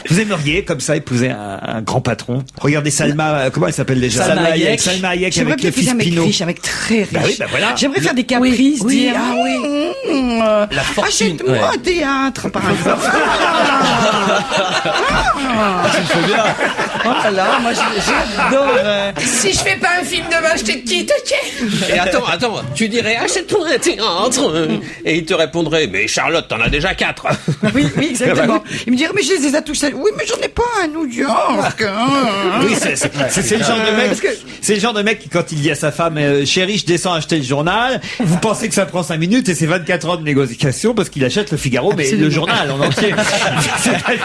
Vous aimeriez, comme ça, épouser un grand patron. Regardez Salma, comment elle s'appelle déjà? Salma Hayek. Salma Hayek j'aimerais avec bien le fils épouser un mec Pinot. riche, un mec très riche. Bah oui, bah voilà. J'aimerais faire des caprices, Oui, dire ah oui. La fortune, achète-moi ouais. un théâtre, par exemple. Oh là là, moi j'adore. Si je fais pas un film demain, je te quitte, ok? Et attends, tu dirais achète-toi un théâtre. Et il te répondrait mais Charlotte, t'en as déjà 4. Oui, exactement. Il me dirait, mais je les ai à toucher. Oui, mais j'en ai pas à New York. Oui, c'est le genre de mec. C'est le genre de mec qui, quand il dit à sa femme, chérie, je descends acheter le journal, vous pensez que ça prend 5 minutes et c'est 24 heures de négociation parce qu'il achète le Figaro, mais Absolument. le journal en entier.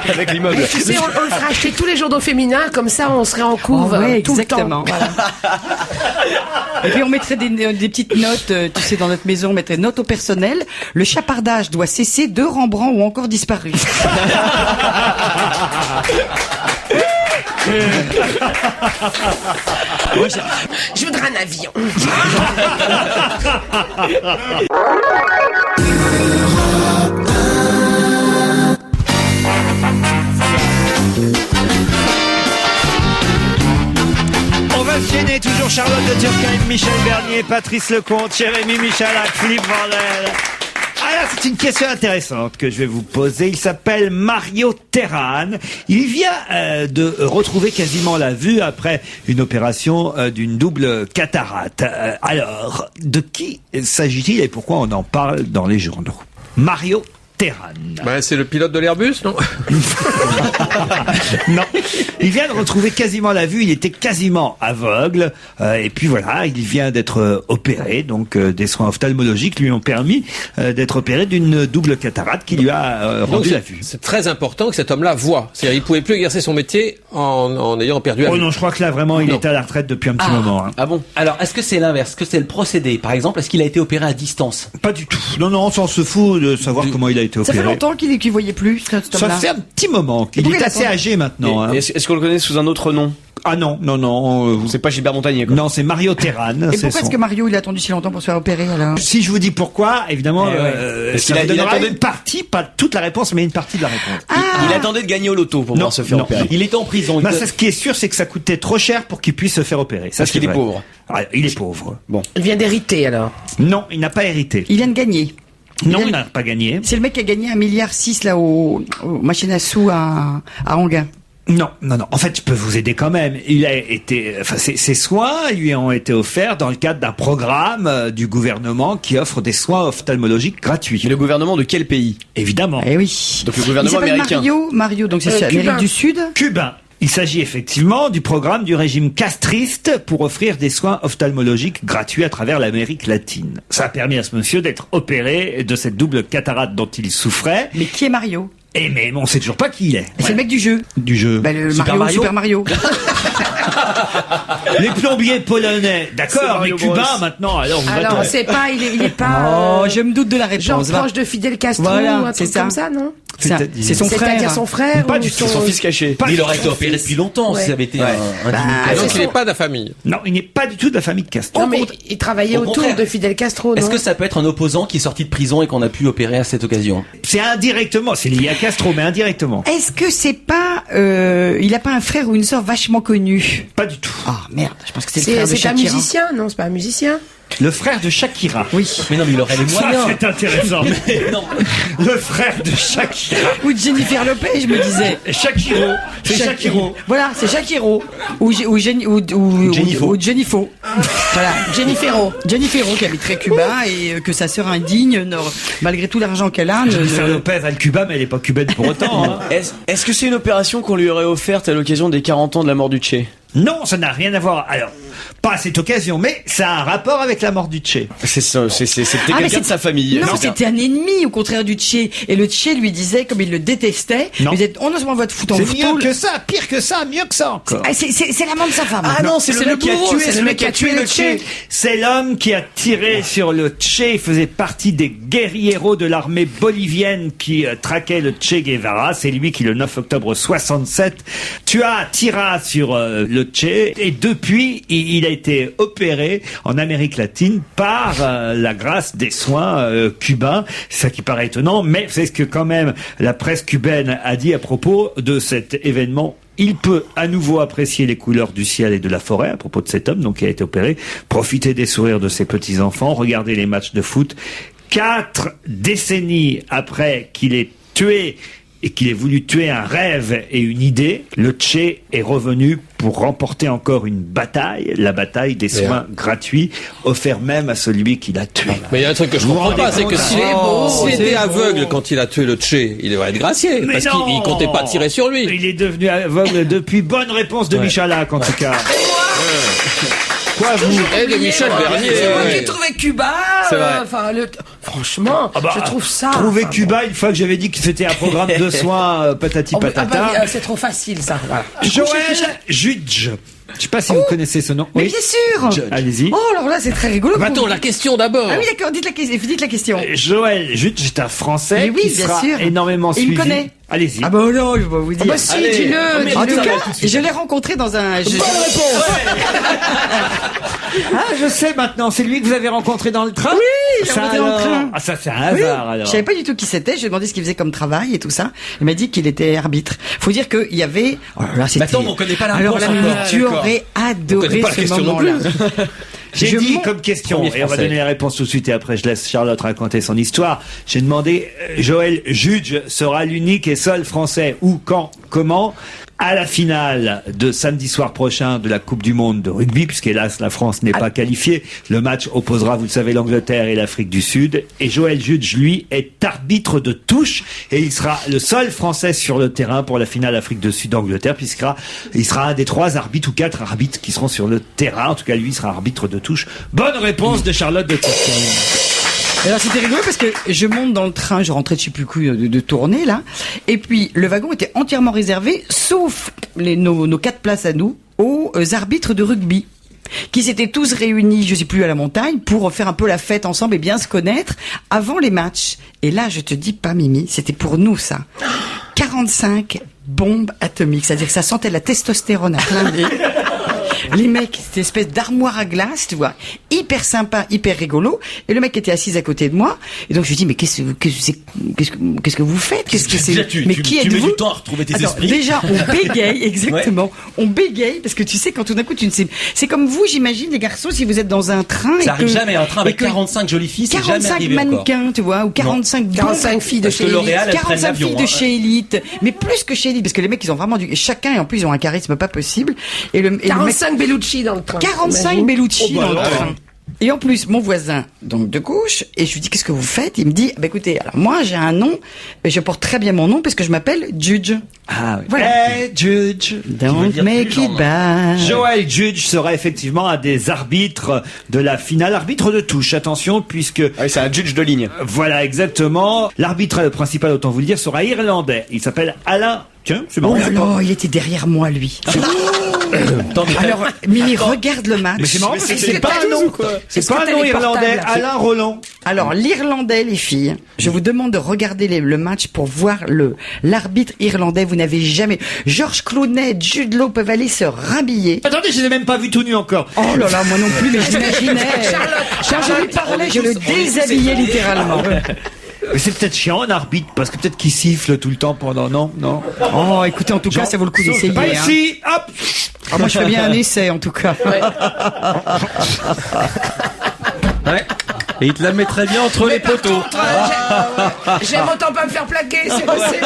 Avec l'immeuble. Tu sais, on le fera acheter tous les journaux féminins, comme ça on serait en couve Oh, ouais, tout exactement. le temps. Voilà. Et puis on mettrait des petites notes, tu sais, dans notre maison, on mettrait notes au personnel. Le chapardage doit cesser, 2 Rembrandt ont encore disparu. Je voudrais un avion. On va enchaîner toujours Charlotte de Turckheim, Michel Bernier, Patrice Lecomte, Jérémy Michalak, Philippe Vandel. Ah là, c'est une question intéressante que je vais vous poser. Il s'appelle Mario Terran. Il vient de retrouver quasiment la vue après une opération d'une double cataracte. Alors, de qui s'agit-il et pourquoi on en parle dans les journaux? Mario Terran. Ben, c'est le pilote de l'Airbus, non? Non, il vient de retrouver quasiment la vue. Il était quasiment aveugle, et puis voilà, il vient d'être opéré. Donc des soins ophtalmologiques lui ont permis d'être opéré d'une double cataracte qui lui a Donc, rendu la c'est- vue. C'est très important que cet homme-là voie. C'est-à-dire, il pouvait plus exercer son métier en ayant perdu la Oh vue. non, je crois que là vraiment il Non. est à la retraite depuis un petit moment. Hein. Ah bon? Alors, est-ce que c'est l'inverse? Est-ce que c'est le procédé? Par exemple, est-ce qu'il a été opéré à distance? Pas du tout. Non, non, on se fout de savoir comment il a été Ça fait opéré. longtemps qu'il voyait plus, cet Ça homme-là. fait un petit moment. Il pourquoi est il assez attend âgé maintenant. Hein. Est-ce qu'on le connaît sous un autre nom? Ah non, non, non. C'est pas Gilbert Montagnier, quoi. Non, c'est Mario Terran. Et c'est pourquoi son- est-ce que Mario, il a attendu si longtemps pour se faire opérer, alors? Si je vous dis pourquoi, évidemment, Eh ouais. Parce ça qu'il vous il donnera attendait- une partie, pas toute la réponse, mais une partie de la réponse. Il attendait de gagner au loto pour pouvoir se faire opérer. Il était en prison. Bah, ça, ce qui est sûr, c'est que ça coûtait trop cher pour qu'il puisse se faire opérer. Ça, Parce c'est qu'il est vrai. pauvre. Ah, il est pauvre. Il vient d'hériter alors. Non, il n'a pas hérité. Il vient de gagner. Non, il il n'a pas gagné. C'est le mec qui a gagné 1,6 milliard là au machine à sous à Anguin. Non, non, non. En fait, je peux vous aider quand même. Il a été, enfin, ses soins lui ont été offerts dans le cadre d'un programme du gouvernement qui offre des soins ophtalmologiques gratuits. Mais le gouvernement de quel pays? Évidemment. Eh oui. Donc le Il gouvernement s'appelle américain. Mario, donc c'est Cubain. Amérique du Sud. Cubain. Il s'agit effectivement du programme du régime castriste pour offrir des soins ophtalmologiques gratuits à travers l'Amérique latine. Ça a permis à ce monsieur d'être opéré de cette double cataracte dont il souffrait. Mais qui est Mario? Et mais on sait toujours pas qui il est. C'est le mec du jeu. Du jeu. Bah, le Super Mario. Super Mario. Les plombiers polonais, C'est d'accord, mais Mario cubains Bros. maintenant, alors vous Alors, attendez. c'est pas, il est pas. Oh, je me doute de la réponse. Genre va. proche de Fidel Castro Voilà, ou un c'est truc ça. comme ça, non? C'est son frère. C'est-à-dire son frère Pas ou du tout, Son fils caché. Pas Il du aurait tout été son opéré fils. depuis longtemps si Ouais. ça avait été Ouais. un Bah, dignitaire. Donc c'est il n'est son- pas de la famille. Non, il n'est pas du tout de la famille Castro. Non, mais il travaillait Au autour contraire. de Fidel Castro, non? Est-ce que ça peut être un opposant qui est sorti de prison et qu'on a pu opérer à cette occasion? C'est indirectement, c'est lié à Castro, mais indirectement. Est-ce que c'est pas, il a pas un frère ou une sœur vachement connue? Pas du tout. Ah, merde. Je pense que c'est le frère de C'est un Shakira. musicien? Non, c'est pas un musicien. Le frère de Shakira. Oui. Mais non, mais il aurait les Ça, moyens. c'est intéressant. Non. Le frère de Shakira. Ou de Jennifer Lopez, je me disais. Shakiro. C'est Shakiro. Voilà, c'est Shakiro. Ou Jennifer. Voilà. Jennifer qui habiterait Cuba et que sa sœur indigne, malgré tout l'argent qu'elle a, Jennifer Lopez a le Cuba, mais elle n'est pas cubaine pour autant. Hein. Est-ce que c'est une opération qu'on lui aurait offerte à l'occasion des 40 ans de la mort du Che? Non, ça n'a rien à voir. Alors, pas à cette occasion, mais ça a un rapport avec la mort du Che. C'était Ah, mais quelqu'un de sa famille. Non, c'était un ennemi au contraire du Che. Et le Che lui disait, comme il le détestait, Non. il disait, on non seulement va te foutre en C'est fouteux. mieux que ça, pire que ça, mieux que ça encore. Ah, c'est l'amant de sa femme. Ah non, c'est le mec qui a bourreau, tué, c'est c'est le mec qui a tué le Che. C'est l'homme qui a tiré sur le Che. Il faisait partie des guerrieros de l'armée bolivienne qui traquait le Che Guevara. C'est lui qui, le 9 octobre 67, tira sur le Che. Et depuis, il a été opéré en Amérique latine par la grâce des soins cubains. Ça qui paraît étonnant, mais c'est ce que quand même la presse cubaine a dit à propos de cet événement. Il peut à nouveau apprécier les couleurs du ciel et de la forêt à propos de cet homme donc qui a été opéré, profiter des sourires de ses petits-enfants, regarder les matchs de foot. 4 décennies après qu'il ait tué et qu'il ait voulu tuer un rêve et une idée, le Che est revenu pour remporter encore une bataille, la bataille des soins gratuits, offerts même à celui qui l'a tué. Mais il y a un truc que je Vous vous comprends pas, rendez c'est que compte s'il C'est était beau. aveugle quand il a tué le Che, il devrait être gracié. Mais Parce non qu'il comptait pas tirer sur lui. Il est devenu aveugle depuis. Bonne réponse de Michalak, en tout cas. Quoi, vous Et de Michel Bernier. C'est moi ouais. qui trouvais Cuba. C'est vrai. Enfin, franchement, Ah bah, je trouve ça. Trouver enfin, Cuba, une fois que j'avais dit que c'était un programme de soins patati oh, ah patata. bah, c'est trop facile, ça. Voilà. Joël Judge. Je sais pas si vous connaissez ce nom. Mais Oui. bien sûr. Allez-y. Oh, alors là, c'est très rigolo. Attends, la question d'abord. Ah oui, d'accord, dites la question. Joël Judge est un Français Mais oui, qui bien sera sûr. énormément Et il me suivi. connaît. Allez-y. Ah bah non, je vais pas vous dire. Ah bah si, Allez. dis-le. En dis-le. tout cas, je l'ai rencontré dans un... Bonne réponse. Ah, je sais maintenant. C'est lui que vous avez rencontré dans le train. Oui, Ça on était dans le alors. train. Ah, ça c'est un Oui, hasard alors. je savais pas du tout qui c'était. Je lui ai demandé ce qu'il faisait comme travail et tout ça. Il m'a dit qu'il était arbitre. Faut dire qu'il y avait. Oh là là, c'était. attends, on connaît pas la Alors réponse là, encore. tu D'accord. aurais On adoré connaît pas la ce question non moment-là. J'ai Je dit monte- comme question, Premier et on va Français. donner la réponse tout de suite, et après je laisse Charlotte raconter son histoire. J'ai demandé, Joël Judge sera l'unique et seul Français, où, quand, comment, à la finale de samedi soir prochain de la Coupe du Monde de rugby, puisqu'hélas la France n'est pas qualifiée. Le match opposera, vous le savez, l'Angleterre et l'Afrique du Sud. Et Joël Judge, lui, est arbitre de touche, et il sera le seul Français sur le terrain pour la finale Afrique du Sud-Angleterre, il sera un des 3 arbitres ou 4 arbitres qui seront sur le terrain. En tout cas, lui, il sera arbitre de touche. Bonne réponse de Charlotte de Toscane. Alors c'était rigolo parce que je monte dans le train, je rentrais de je sais plus quoi de tournée là, et puis le wagon était entièrement réservé, sauf nos 4 places à nous, aux arbitres de rugby, qui s'étaient tous réunis, je sais plus, à la montagne, pour faire un peu la fête ensemble et bien se connaître avant les matchs. Et là, je te dis pas Mimi, c'était pour nous ça. 45 bombes atomiques, c'est-à-dire que ça sentait la testostérone à plein nez. Les mecs, c'était une espèce d'armoire à glace, tu vois, hyper sympa, hyper rigolo. Et le mec était assis à côté de moi. Et donc je lui dis, mais qu'est-ce que vous faites? Qu'est-ce que c'est? Déjà, tu Mais mets qui êtes-vous? du temps à retrouver tes Attends, esprits. déjà, on bégaye, exactement. On bégaye, parce que tu sais, quand tout d'un coup, tu ne sais, c'est comme vous, j'imagine, les garçons, si vous êtes dans un train. Ça et arrive que- jamais, un train avec et que 45 jolies filles, c'est jamais 45 arrivé encore. mannequins, tu vois, ou 45 45 filles de Parce chez que L'Oréal, Elite. elles prennent 45 l'avion, filles de hein. chez Elite, mais plus que chez Elite, parce que les mecs ils ont vraiment du, et chacun et en plus ils ont un charisme pas possible. Et le mec 45 Bellucci dans le train. 45 Imagine. Bellucci dans le train. Et en plus, mon voisin, donc de gauche, et je lui dis, qu'est-ce que vous faites? Il me dit, bah écoutez, alors moi j'ai un nom, et je porte très bien mon nom, parce que je m'appelle Judge. Ah oui. Voilà. Hey, Judge. Don't make it bad. Joël Judge sera effectivement un des arbitres de la finale, arbitre de touche, attention, puisque... Ah oui, c'est un judge de ligne. Voilà, exactement. L'arbitre principal, autant vous le dire, sera irlandais. Il s'appelle Alain... Tiens, c'est Oh marrant. là là, il était derrière moi, lui. Alors, Mimi, regarde le match. Mais c'est marrant parce que Est-ce c'est que pas t'as un nom, tous- quoi. C'est est-ce pas que un t'as nom les irlandais. portables Alain Roland. Alors, l'Irlandais, les filles, je vous demande de regarder le match pour voir l'arbitre irlandais. Vous n'avez jamais... Georges Clooney, Jude Law peuvent aller se rhabiller. Attendez, je les ai même pas vus tout nus encore. Oh là là, moi non plus, mais j'imaginais. Quand je lui parlais, je le déshabillais littéralement. Mais c'est peut-être chiant, un arbitre, parce que peut-être qu'il siffle tout le temps pendant... Non. Oh, écoutez, en tout cas, ça vaut le coup d'essayer. Pas Hein. ici. Hop. Ah, moi, je fais bien un essai, en tout cas. Ouais. Et il te la mettrait bien entre les poteaux. J'aime autant pas me faire plaquer, c'est possible.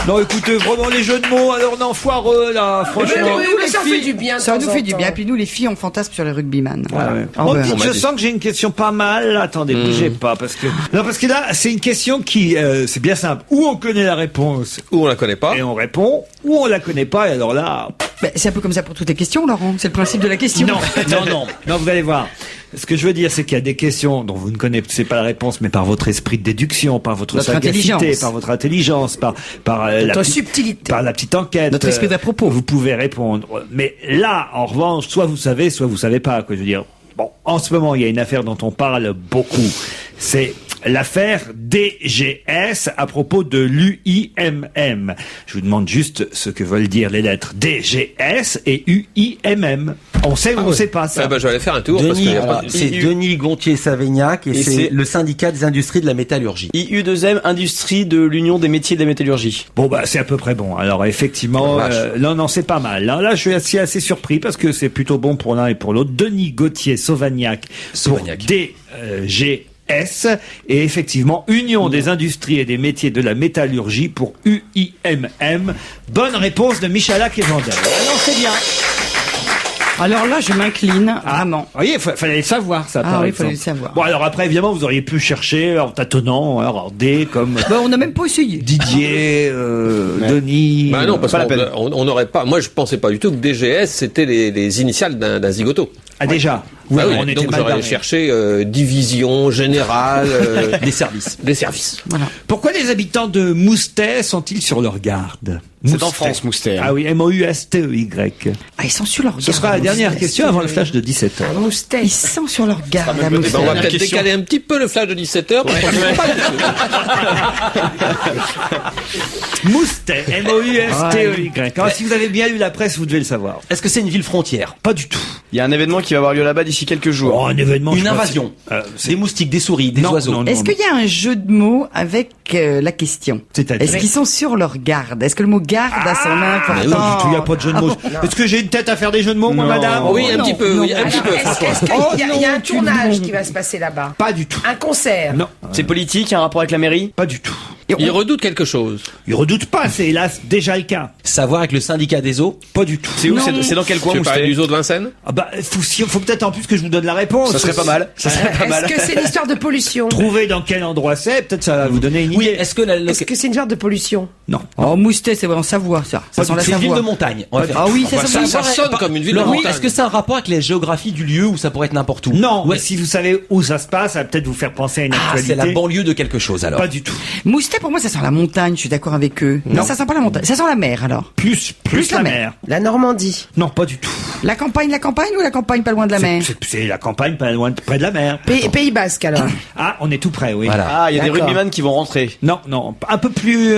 Non, écoutez, vraiment les jeux de mots, alors non, foireux, là, franchement. Oui, mais ça fait du bien. de Ça temps nous en fait du temps. bien. Puis nous, les filles, on fantasme sur les rugbyman. Ah ouais. Ah Bon, ouais. dites, je sens que j'ai une question pas mal. Attendez, bougez pas, parce que là, c'est une question qui, c'est bien simple. Ou on connaît la réponse Ou on la connaît pas. et on répond, ou on la connaît pas et alors là, Ben, c'est un peu comme ça pour toutes les questions, Laurent. C'est le principe de la question. non, vous allez voir. Ce que je veux dire, c'est qu'il y a des questions dont vous ne connaissez pas la réponse, mais par votre esprit de déduction, par votre Notre sagacité, intelligence. par votre intelligence, par Notre petite- subtilité. par la petite enquête, Notre esprit d'à propos. vous pouvez répondre. Mais là, en revanche, soit vous savez, pas. Quoi, je veux dire. Bon, en ce moment, il y a une affaire dont on parle beaucoup. C'est l'affaire DGS à propos de l'UIMM. Je vous demande juste ce que veulent dire les lettres DGS et UIMM. On sait ou on sait pas ça. Ah bah, je vais aller faire un tour parce qu'il y a pas de- C'est Denis Gontier-Savignac et Et c'est c'est le syndicat des industries de la métallurgie. IU2M, Industrie de l'Union des métiers de la métallurgie. Bon bah c'est à peu près bon. Alors effectivement, Oh, vache. non c'est pas mal. Là je suis assez surpris parce que c'est plutôt bon pour l'un et pour l'autre. Denis Gauthier-Sauvagnac pour DGS et effectivement Union des industries et des métiers de la métallurgie pour UIMM. Bonne réponse de Michalak et Vandel. Ah non c'est bien. Alors là, je m'incline, vraiment. Vous voyez, fallait le savoir ça. Ah par oui, exemple. fallait le savoir. Bon alors après évidemment vous auriez pu chercher en tâtonnant, alors D comme Ben, on n'a même pas essayé. Didier, Denis. Bah non, parce Pas la peine. qu'on n'aurait pas. Moi, je pensais pas du tout que DGS c'était les initiales d'un zigoto. Ah déjà. Ah oui, on était donc mal j'aurais barrés. cherché division générale Des services. des services. Voilà. Pourquoi les habitants de Moustet sont-ils sur leur garde? C'est en France, Moustet. Ah oui, M-O-U-S-T-E-Y. Ah, ils sont sur leur garde. Ce sera la dernière Moustet. question avant le flash de 17h. Moustache. Ils sont sur leur garde, à Eh ben, Moustet. on va Dernière peut-être question. décaler un petit peu le flash de 17h. Moustet, M-O-U-S-T-E-Y. Alors, si vous avez bien lu la presse, vous devez le savoir. Est-ce que c'est une ville frontière? Pas du tout. Il y a un événement qui va avoir lieu là-bas d'ici quelques jours. Oh, un événement. je Une sais pas invasion. si- Des moustiques, des souris, des non, oiseaux. non, non, Est-ce qu'il y a un jeu de mots avec la question? C'est-à-dire Est-ce qu'ils sont sur leur garde? Est-ce que le mot garde a son Ah, importance? oui, du tout, il n'y a pas de jeu de mots. Est-ce que j'ai une tête à faire des jeux de mots, moi, Non. madame? Oui, un non, petit peu. non. Oui, un petit peu. Est-ce qu'il y a un tournage qui va se passer là-bas? Pas du tout. Un concert? Non, C'est politique, il y a un rapport avec la mairie. pas du tout. Il redoute quelque chose. Ils redoutent pas, c'est hélas déjà le cas. Savoir avec le syndicat des eaux. Pas du tout. C'est où? C'est dans quel coin, Tu veux parler Moustet? du zoo de Vincennes? Ah bah, faut peut-être en plus que je vous donne la réponse. Ça serait pas mal. Ça serait pas mal. Est-ce que c'est une histoire de pollution? Trouvez dans quel endroit c'est, peut-être ça va vous donner une Oui, idée. est-ce que la Est-ce que c'est une histoire de pollution? Non. Oh, Moustet, c'est en Savoie, ça. Ça sent la c'est une ville Savoie. de montagne. On va faire- Ah oui, ça Bah, sent ça sonne comme une ville de Laurent, montagne. est-ce que c'est un rapport avec la géographie du lieu ou ça pourrait être n'importe où? Non, Ouais. mais si vous savez où ça se passe, ça va peut-être vous faire penser à une Ah, actualité. c'est la banlieue de quelque chose alors. Pas du tout. Moustet, pour moi, ça sent la montagne, je suis d'accord avec eux. Non, ça sent pas la montagne. Ça sent la mer, alors. Plus la mer. La Normandie. Non, pas du tout. La campagne ou la campagne pas loin de la mer? C'est la campagne, pas loin, près de la mer. Pays Basque, alors. Ah, on est tout près, oui. Voilà. Ah, il y a des D'accord. rugbyman qui vont rentrer. Non, un peu plus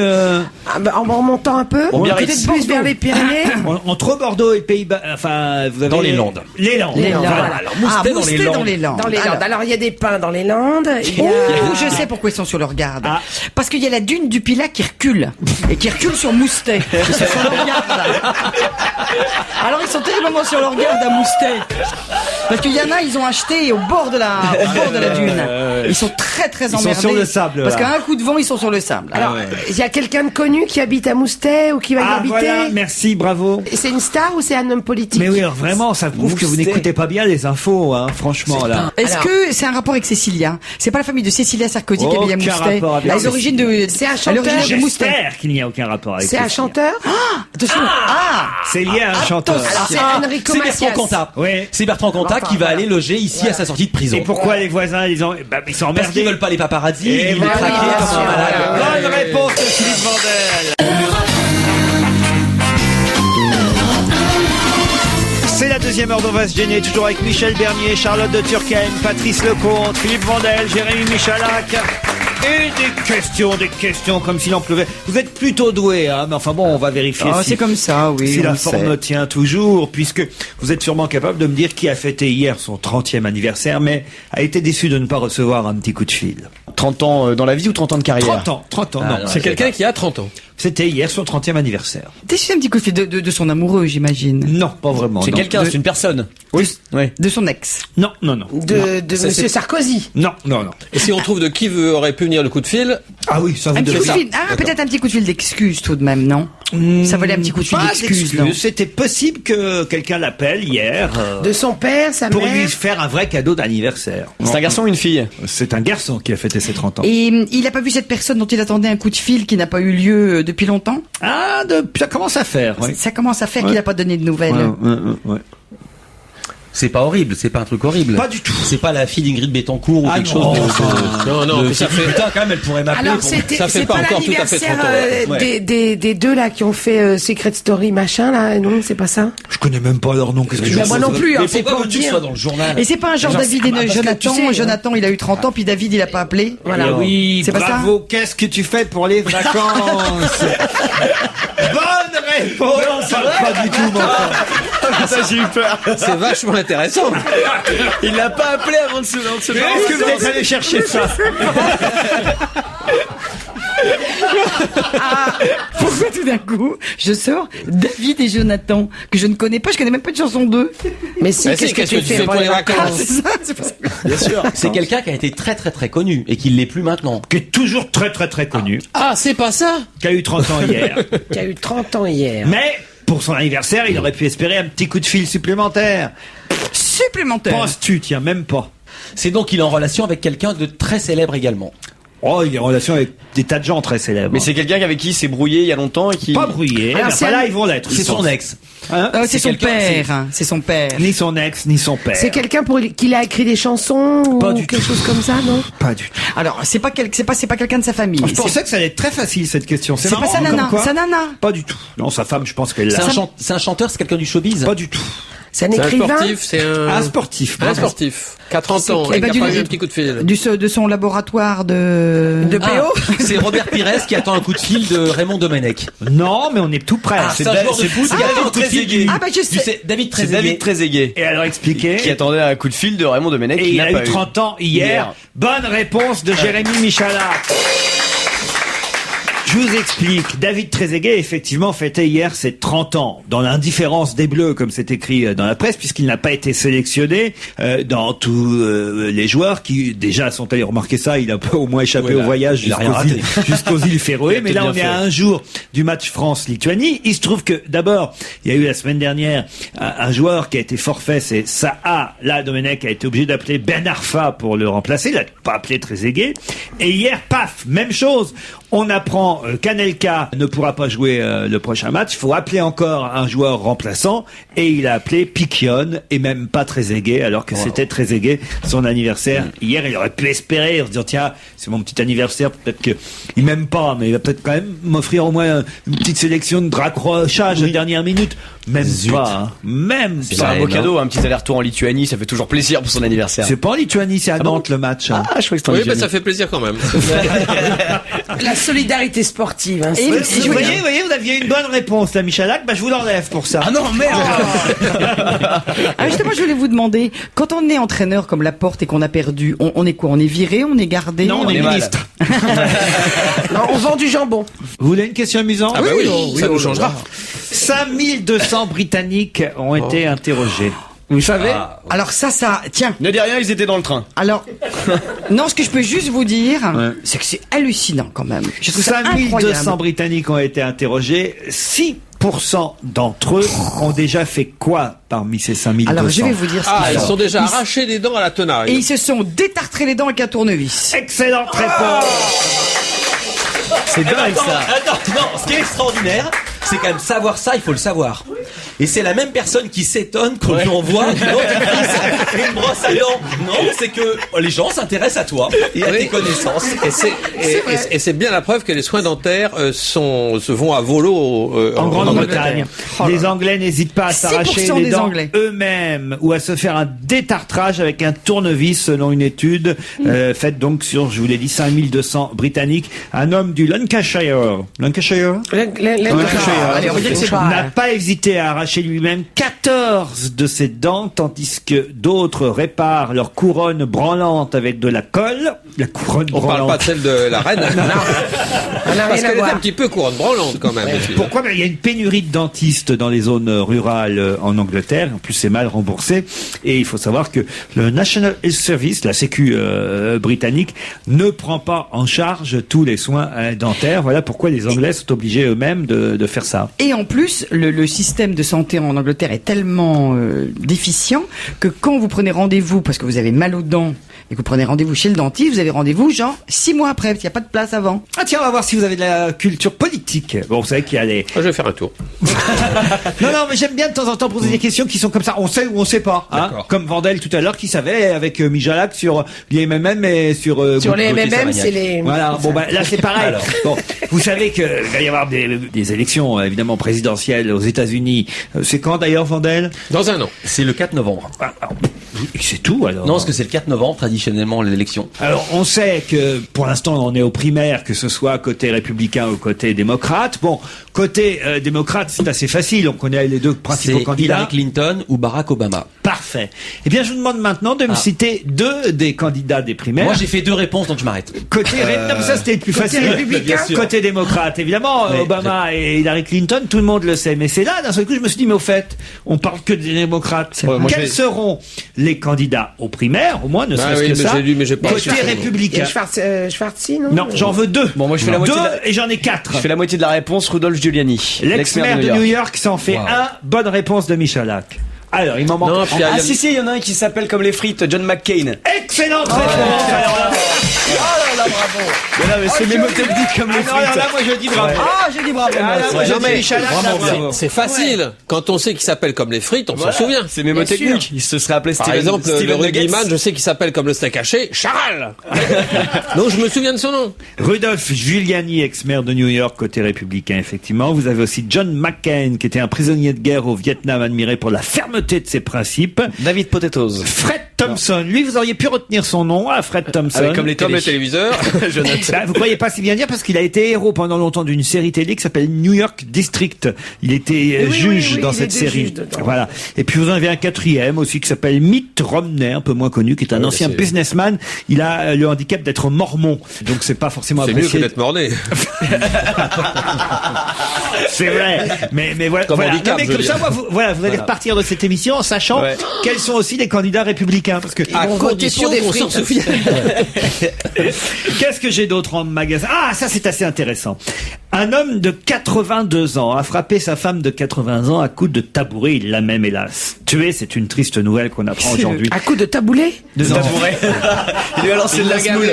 Ah, bah, en remontant un peu. Bon, Peut-être Biarritz. plus vers les Pyrénées. entre Bordeaux et Pays-Bas. Enfin, vous avez Dans les Landes. Les Landes. Les Landes, Voilà. voilà. Alors, Ah, Moustet dans Moustet les dans Landes. les Landes. Dans les Landes. Alors, il y a des pins dans les Landes. Il y a... Oh, je sais pourquoi ils sont sur leur garde. Ah. Parce qu'il y a la dune du Pilat qui recule. Et qui recule sur Moustet. Ils sont sur leur garde, là. Alors ils sont terriblement sur leur garde à Moustet. Parce qu'il y en a, ils ont acheté au bord de la dune. Ils sont très très emmerdés. Ils sont sur le sable. Parce là. qu'à un coup de vent, ils sont sur le sable. Alors, il y a quelqu'un de connu qui habite à Moustet ou qui va y habiter. Voilà, merci, bravo. Et c'est une star ou c'est un homme politique? Mais oui, alors vraiment, ça prouve que vous n'écoutez pas bien les infos, hein, franchement, là. Est-ce Alors- que c'est un rapport avec Cécilia? C'est pas la famille de Cécilia Sarkozy qui habite à Aucun Moustet? rapport avec À Cécilia. l'origine de, C'est un à chanteur. l'origine de Moustet. J'espère qu'il n'y a aucun rapport avec C'est un Cécilia. chanteur? Attention. C'est lié à un chanteur. Alors c'est Enrico C'est Bertrand Macias. Cantat. Oui. C'est Bertrand Cantat qui va aller loger ici à sa sortie de prison. Et pourquoi les voisins, ils sont Parce emmerdés? qu'ils veulent pas les paparazzi, Et ils les voilà, traquent bien comme sûr. un malade. Bonne réponse de Philippe Vandel. C'est la deuxième heure d'On va se gêner, toujours avec Michel Bernier, Charlotte de Turckheim, Patrice Lecomte, Philippe Vandel, Jérémy Michalak. Et des questions comme s'il en pleuvait. Vous êtes plutôt doué, hein, mais enfin bon, on va vérifier Oh, si, c'est comme ça, oui. si on la le forme sait. tient toujours, puisque vous êtes sûrement capable de me dire qui a fêté hier son 30e anniversaire, mais a été déçu de ne pas recevoir un petit coup de fil. 30 ans dans la vie ou 30 ans de carrière? 30 ans, Ah, non. non, C'est quelqu'un qui a 30 ans. C'était hier son 30e anniversaire. Déçu un petit coup de fil de son amoureux, j'imagine. Non, pas vraiment. C'est non. quelqu'un, c'est une personne. Oui. Oui. De son ex. Non. De Ça, Monsieur c'est- Sarkozy. Non. Et si on trouve de qui aurait pu venir le coup de fil, Ah oui, ça vous Un petit devez. coup de fil. Ah, peut-être un petit coup de fil d'excuse tout de même, non? Ça valait un petit coup de fil Pas d'excuse, non? d'excuse. C'était possible que quelqu'un l'appelle hier De son père, sa pour mère. lui faire un vrai cadeau d'anniversaire. C'est un garçon ou une fille? C'est un garçon qui a fêté ses 30 ans. Et il n'a pas vu cette personne dont il attendait un coup de fil qui n'a pas eu lieu depuis longtemps? Ah, ça commence à faire. Oui. Ça commence à faire qu'il n'a pas donné de nouvelles. Ouais. C'est pas horrible, c'est pas un truc horrible. Pas du tout. C'est pas la fille d'Ingrid Betancourt ou Ah quelque non, chose de... enfin, non, de- mais ça fait- Putain, quand même, elle pourrait m'appeler Alors pour... c'était ça fait c'est pas pas encore tout à fait l'anniversaire 30 ans, ouais. des deux là qui ont fait Secret Story machin là, non, c'est pas ça? Je connais même pas leur nom. Qu'est-ce que je Ben, moi non plus, hein, Mais c'est pourquoi pour veux-tu que ce dire. soit dans le journal? Et c'est pas un genre Genre, David ah et bah, parce que Jonathan. tu sais, Jonathan, il a eu 30 ans, puis David, il a pas appelé. Voilà. Eh oui, C'est pas ça bravo. Qu'est-ce que tu fais pour les vacances? Bonne réponse. Pas du tout, mon frère. Ça, j'ai eu peur. c'est vachement intéressant. Il l'a pas appelé avant de se Mais est-ce que vous êtes allé chercher ça? Pourquoi tout d'un coup, je sors David et Jonathan, que je ne connais pas, je connais même pas de chanson d'eux. Mais si, Bah si, qu'est-ce que tu fais pour les Ah, vacances? c'est ça, c'est pour ça. Bien sûr. C'est quelqu'un qui a été très très très connu et qui l'est plus maintenant. Qui est toujours très très très connu. Ah, c'est pas ça. Qui a eu 30 ans hier. Qui a eu 30 ans hier. Mais pour son anniversaire, il aurait pu espérer un petit coup de fil supplémentaire. Supplémentaire. Penses-tu? Tiens, même pas. C'est donc qu'il est en relation avec quelqu'un de très célèbre également. Oh, il est en relation avec des tas de gens très célèbres. Mais c'est quelqu'un avec qui il s'est brouillé il y a longtemps et qui... pas brouillé. Alors, Mais c'est enfin, là, un- ils vont l'être. C'est je son pense. ex. Hein? Ah, c'est son quelqu'un, père. Hein, c'est son père. Ni son ex, ni son père. C'est quelqu'un pour qui a écrit des chansons ou Pas du quelque tout. chose comme ça, non? Pas du tout. Alors, c'est pas quelqu'un de sa famille. Je pensais que ça allait être très facile cette question. C'est pas marrant, sa nana. comme quoi. Sa nana. Pas du tout. Non, sa femme, je pense qu'elle l'a. C'est un chanteur, c'est quelqu'un du showbiz. Pas du tout. C'est un C'est un écrivain. sportif, c'est Un sportif. un sportif. 40 ans, Eh il ben, a du- pas eu un petit coup de fil. De son laboratoire de Ah, c'est Robert Pires qui attend un coup de fil de Raymond Domenech. Non, mais on est tout près. C'est un joueur de foot, c'est il attend un David coup de fil Trezeguet. du... Ah, bah, je sais. Tu sais, David C'est Trezeguet. David Trezeguet. Et alors expliquez. Qui attendait un coup de fil de Raymond Domenech Et qui il n'a a pas eu eu. 30 ans hier. Bonne réponse de Jérémy Michalak. Je vous explique. David Trezeguet, effectivement, fêtait hier ses 30 ans. Dans l'indifférence des Bleus, comme c'est écrit dans la presse, puisqu'il n'a pas été sélectionné dans tous les joueurs qui, déjà, sont allés remarquer ça. Il a pas au moins échappé Ouais, au voyage il a rien jusqu'aux îles Féroé. Mais là, on est à un jour du match France-Lituanie. Il se trouve que, d'abord, il y a eu la semaine dernière un joueur qui a été forfait, c'est Saha. Là, Domenech a été obligé d'appeler Ben Arfa pour le remplacer. Il a pas appelé Trezeguet. Et hier, paf, même chose. On apprend qu'Anelka ne pourra pas jouer le prochain match. Il faut appeler encore un joueur remplaçant. Et il a appelé Piquion et même pas Trezeguet, alors que c'était Trezeguet son anniversaire. Hier, il aurait pu espérer en se disant, tiens, c'est mon petit anniversaire, peut-être qu'il m'aime pas, mais il va peut-être quand même m'offrir au moins une petite sélection de raccrochage de dernière minute. Même Zut. pas, hein. Même C'est pas. un beau cadeau, un petit aller-retour en Lituanie, ça fait toujours plaisir pour son anniversaire. C'est pas en Lituanie, c'est à Nantes le match. hein. Ah, je crois que c'était en Oui, Lituanie. ça fait plaisir quand même. La solidarité sportive. Hein, Et Vous c'est- voyez, vous aviez une bonne réponse, là, Michalak. Je vous l'enlève pour ça. Ah non, merde! Ah, justement, je voulais vous demander, quand on est entraîneur comme Laporte et qu'on a perdu, on est quoi? On est viré? On est gardé? Non, on est est mal. ministre. Non, on vend du jambon. Vous voulez une question amusante? Ah bah oui, ça nous changera. 5200 Britanniques ont été interrogés. Vous savez? Alors ça, tiens. Ne dis rien, ils étaient dans le train. Alors, non, ce que je peux juste vous dire, c'est que c'est hallucinant quand même. Je trouve ça 5200 incroyable. Britanniques ont été interrogés. 6% d'entre eux ont déjà fait quoi parmi ces 5200? Alors, je vais vous dire ce Ah, qu'ils ils font. sont déjà arrachés les dents à la tenaille. Et ils se sont détartrés les dents avec un tournevis. Excellente réponse. C'est dingue ça. Attends, non, ce qui est extraordinaire, c'est quand même savoir ça, il faut le savoir. Et c'est la même personne qui s'étonne qu'on lui envoie du dentifrice et une brosse à dents. Non, c'est que les gens s'intéressent à toi et à Oui. tes connaissances. Et c'est bien la preuve que les soins dentaires se vont à volo En Grande-Bretagne, les Anglais n'hésitent pas à 6% s'arracher les des dents Anglais. eux-mêmes ou à se faire un détartrage avec un tournevis selon une étude faite donc sur, je vous l'ai dit, 5200 Britanniques. Un homme du Lancashire, Allez, on va dire que c'est n'a pas hésité à arracher lui-même 14 de ses dents, tandis que d'autres réparent leur couronne branlante avec de la colle. La couronne On parle pas de celle de la reine. On n'a Parce rien à qu'elle est un voir. petit peu couronne branlante quand même. aussi. Pourquoi? Il y a une pénurie de dentistes dans les zones rurales en Angleterre. En plus, c'est mal remboursé. Et il faut savoir que le National Health Service, la Sécu britannique, ne prend pas en charge tous les soins dentaires. Voilà pourquoi les Anglais sont obligés eux-mêmes de faire ça. Et en plus, le système de santé en Angleterre est tellement déficient que quand vous prenez rendez-vous parce que vous avez mal aux dents et que vous prenez rendez-vous chez le dentiste, vous avez rendez-vous genre 6 mois après, parce qu'il n'y a pas de place avant. Ah tiens, on va voir si vous avez de la culture politique. Bon, vous savez qu'il y a les... Je vais faire un tour. Non, mais j'aime bien de temps en temps poser des questions qui sont comme ça. On sait ou on sait pas. Hein, D'accord. comme Vandel tout à l'heure qui savait avec Michalak sur les MMM et sur... Sur les Gauthier MMM, Savagnac. c'est les... Voilà, bon là c'est pareil. Alors. Bon, vous savez qu'il va y avoir des élections évidemment présidentielles aux États-Unis. C'est quand d'ailleurs, Vandel? Dans un an. C'est le 4 novembre. C'est tout alors. Non, parce que c'est le 4 novembre, traditionnellement, l'élection. Alors, on sait que pour l'instant, on est aux primaires, que ce soit côté républicain ou côté démocrate. Bon, côté démocrate, c'est assez facile. On connaît les deux principaux C'est candidats. Hillary Clinton ou Barack Obama. Parfait. Eh bien, je vous demande maintenant de me citer deux des candidats des primaires. Moi, j'ai fait 2 réponses, donc je m'arrête. Côté non, mais ça c'était le plus facile. républicain. Bien sûr. Côté démocrate, évidemment, Mais Obama et Hillary Clinton, tout le monde le sait. Mais c'est là, d'un seul coup, je me suis dit, mais au fait, on parle que des démocrates. Ouais, moi, Quels j'ai- seront les candidats aux primaires, au moins, ne Bah serait-ce oui, que mais ça. j'ai lu, mais j'ai pas Côté reçu. Et républicain. Schwarzi, non? Non, j'en veux 2. Bon, moi, je fais la moitié 2 de la- et j'en ai 4. Je fais la moitié de la réponse, Rudolph Giuliani. L'ex-maire de New York s'en fait Wow. un. Bonne réponse de Michalak. Alors, il m'en manque. Non, puis il y a- Ah si, il y en a un qui s'appelle comme les frites, John McCain. Excellente réponse. Alors là, Mais là, mais c'est mémotechnique comme les alors là, frites. moi je dis bravo. Ah, j'ai dit bravo. Ah, là, moi, je Non, dis mais Michalak, vraiment là, bravo. C'est facile. Quand on sait qu'il s'appelle comme les frites, on s'en souvient. C'est mémotechnique. Il se serait appelé Par Steven, exemple, Steven le Nuggets. rugbyman, je sais qu'il s'appelle comme le steak haché, Charal. Donc je me souviens de son nom. Rudolph Giuliani, ex-maire de New York, côté républicain, effectivement. Vous avez aussi John McCain, qui était un prisonnier de guerre au Vietnam, admiré pour la fermeté de ses principes. David Potatoes. Fred Thompson, lui, vous auriez pu retenir son nom, hein, Fred Thompson. Ah oui, comme les Comme le télés. téléviseur. Je note. Bah, vous croyez pas si bien dire parce qu'il a été héros pendant longtemps d'une série télé qui s'appelle New York District. Il était Oui, juge oui, dans il cette était série. juge dedans. Voilà. Et puis vous en avez un quatrième aussi qui s'appelle Mitt Romney, un peu moins connu, qui est un ancien c'est- businessman. Il a le handicap d'être mormon, donc c'est pas forcément C'est mieux que apprécié. d'être mort-né. C'est vrai. Mais voilà. Comme voilà. handicap, Non, mais je veux comme ça, dire. vous allez repartir de cette émission en sachant Ouais. quels sont aussi les candidats républicains, parce que À vont voter condition pour des qu'on s'en frites. souvienne. qu'est-ce que j'ai d'autre en magasin? Ah, ça c'est assez intéressant. Un homme de 82 ans a frappé sa femme de 80 ans à coups de tabouret. Il l'a même hélas tué. C'est une triste nouvelle qu'on apprend aujourd'hui. À coup de taboulet? Non. Tabouret. Il lui a lancé de la semoule.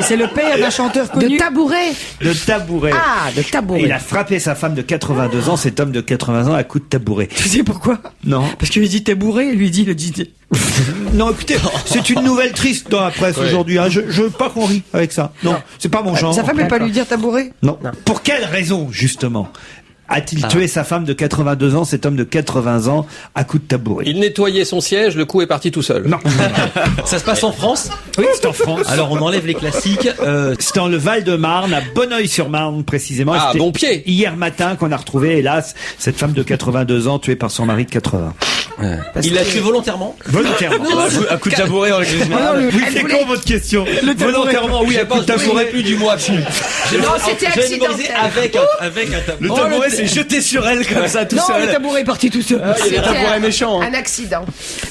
C'est le père d'un chanteur De connu. tabouret? De tabouret. Ah, de tabouret. Il a frappé sa femme de 82 ans, cet homme de 80 ans, à coups de tabouret. Tu sais pourquoi? Non. Parce qu'il lui dit t'es bourré, et lui dit le dit. Non, écoutez, c'est une nouvelle triste dans la presse aujourd'hui. Hein. Je veux pas qu'on rit avec ça. Non, c'est pas mon genre. Sa femme peut pas lui dire t'as bourré? Non. Pour quelle raison, justement, a-t-il tué sa femme de 82 ans, cet homme de 80 ans, à coups de tabouret? Il nettoyait son siège, le coup est parti tout seul. Non. Ça se passe en France? Oui, c'est en France. Alors on enlève les classiques. C'est dans le Val-de-Marne, à Bonneuil-sur-Marne précisément. Ah, C'était bon pied. Hier matin qu'on a retrouvé, hélas, cette femme de 82 ans tuée par son mari de 80. Il l'a tué volontairement? Volontairement. À coup de tabouret dans l'église. Oui, c'est con votre question. Volontairement, oui, à coup de tabouret. Plus du mois. Non, c'était accidentel. Avec un tabouret. Le tabouret s'est jeté sur elle comme ça, tout Non, seul. le tabouret est parti tout seul. Il y a des tabourets méchants. Un accident.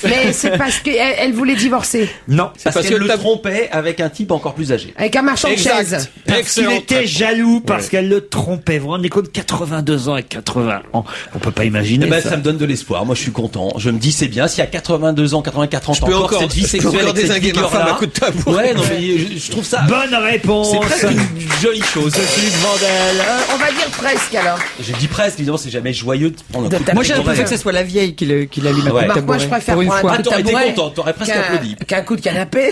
Mais c'est parce qu'elle voulait divorcer. Non. Parce parce qu'elle que le le trompait avec un type encore plus âgé. Avec un marchand de chaises. Parce qu'il était jaloux, parce qu'elle le trompait. Vous vous rendez compte, 82 ans et 80 ans. On peut pas imaginer Eh ben, ça. ça me donne de l'espoir. Moi, je suis content. Je me dis, c'est bien. S'il y a 82 ans, 84 ans, Je peux encore encore cette vie sexuelle, encore avec cette désinguer ma femme vigueur-là. à coup de tabouret. Ouais, non, mais je trouve ça. Bonne réponse. C'est presque une jolie chose. Philippe Vandel. On va dire presque alors. Je dis presque, évidemment, c'est jamais joyeux de prendre un De coup de taper. Moi, j'ai tabouret. l'impression que ce soit la vieille qui allume un Ouais. coup de Marc, moi tabouret. je préfère Pour une prendre fois. un coup de Ah, t'aurais été tabouret content, t'aurais presque applaudi. qu'un coup de canapé.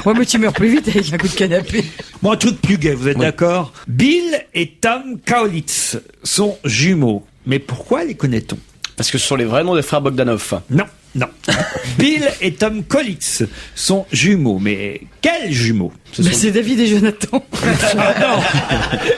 Ouais, mais tu meurs plus vite avec un coup de canapé. Bon, un truc plus gai, vous êtes d'accord? Bill et Tom Kaulitz sont jumeaux. Mais pourquoi les connaît-on? Parce que ce sont les vrais noms des frères Bogdanov. Non, non. Bill et Tom Kaulitz sont jumeaux. Mais quels jumeaux? Mais c'est David et Jonathan.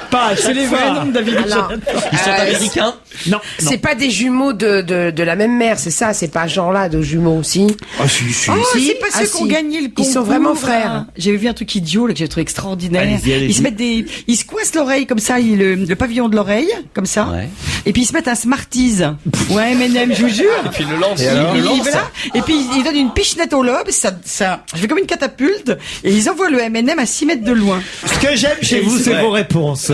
Pas à C'est chaque les vrais fois. noms de David et Alors, Jonathan. Ils sont américains? Non, non. c'est pas des jumeaux de la même mère, c'est ça, c'est pas ce genre-là de jumeaux aussi. Ah, si, si. Oh, Si, c'est pas ah, ceux si. qui ont gagné le Ils concours. sont vraiment là. frères. J'avais vu un truc idiot là que j'ai trouvé extraordinaire. Allez-y, allez-y. Ils se mettent ils se coincent l'oreille comme ça, le pavillon de l'oreille comme ça. Ouais. Et puis ils se mettent un Smarties. Ouais, M&M, je vous jure. Et puis il le lance. Voilà. Et puis ils donnent une pichenette au lobe, ça, je fais comme une catapulte, et ils envoient le M&M à 6 mètres de loin. Ce que j'aime chez vous, c'est vos réponses,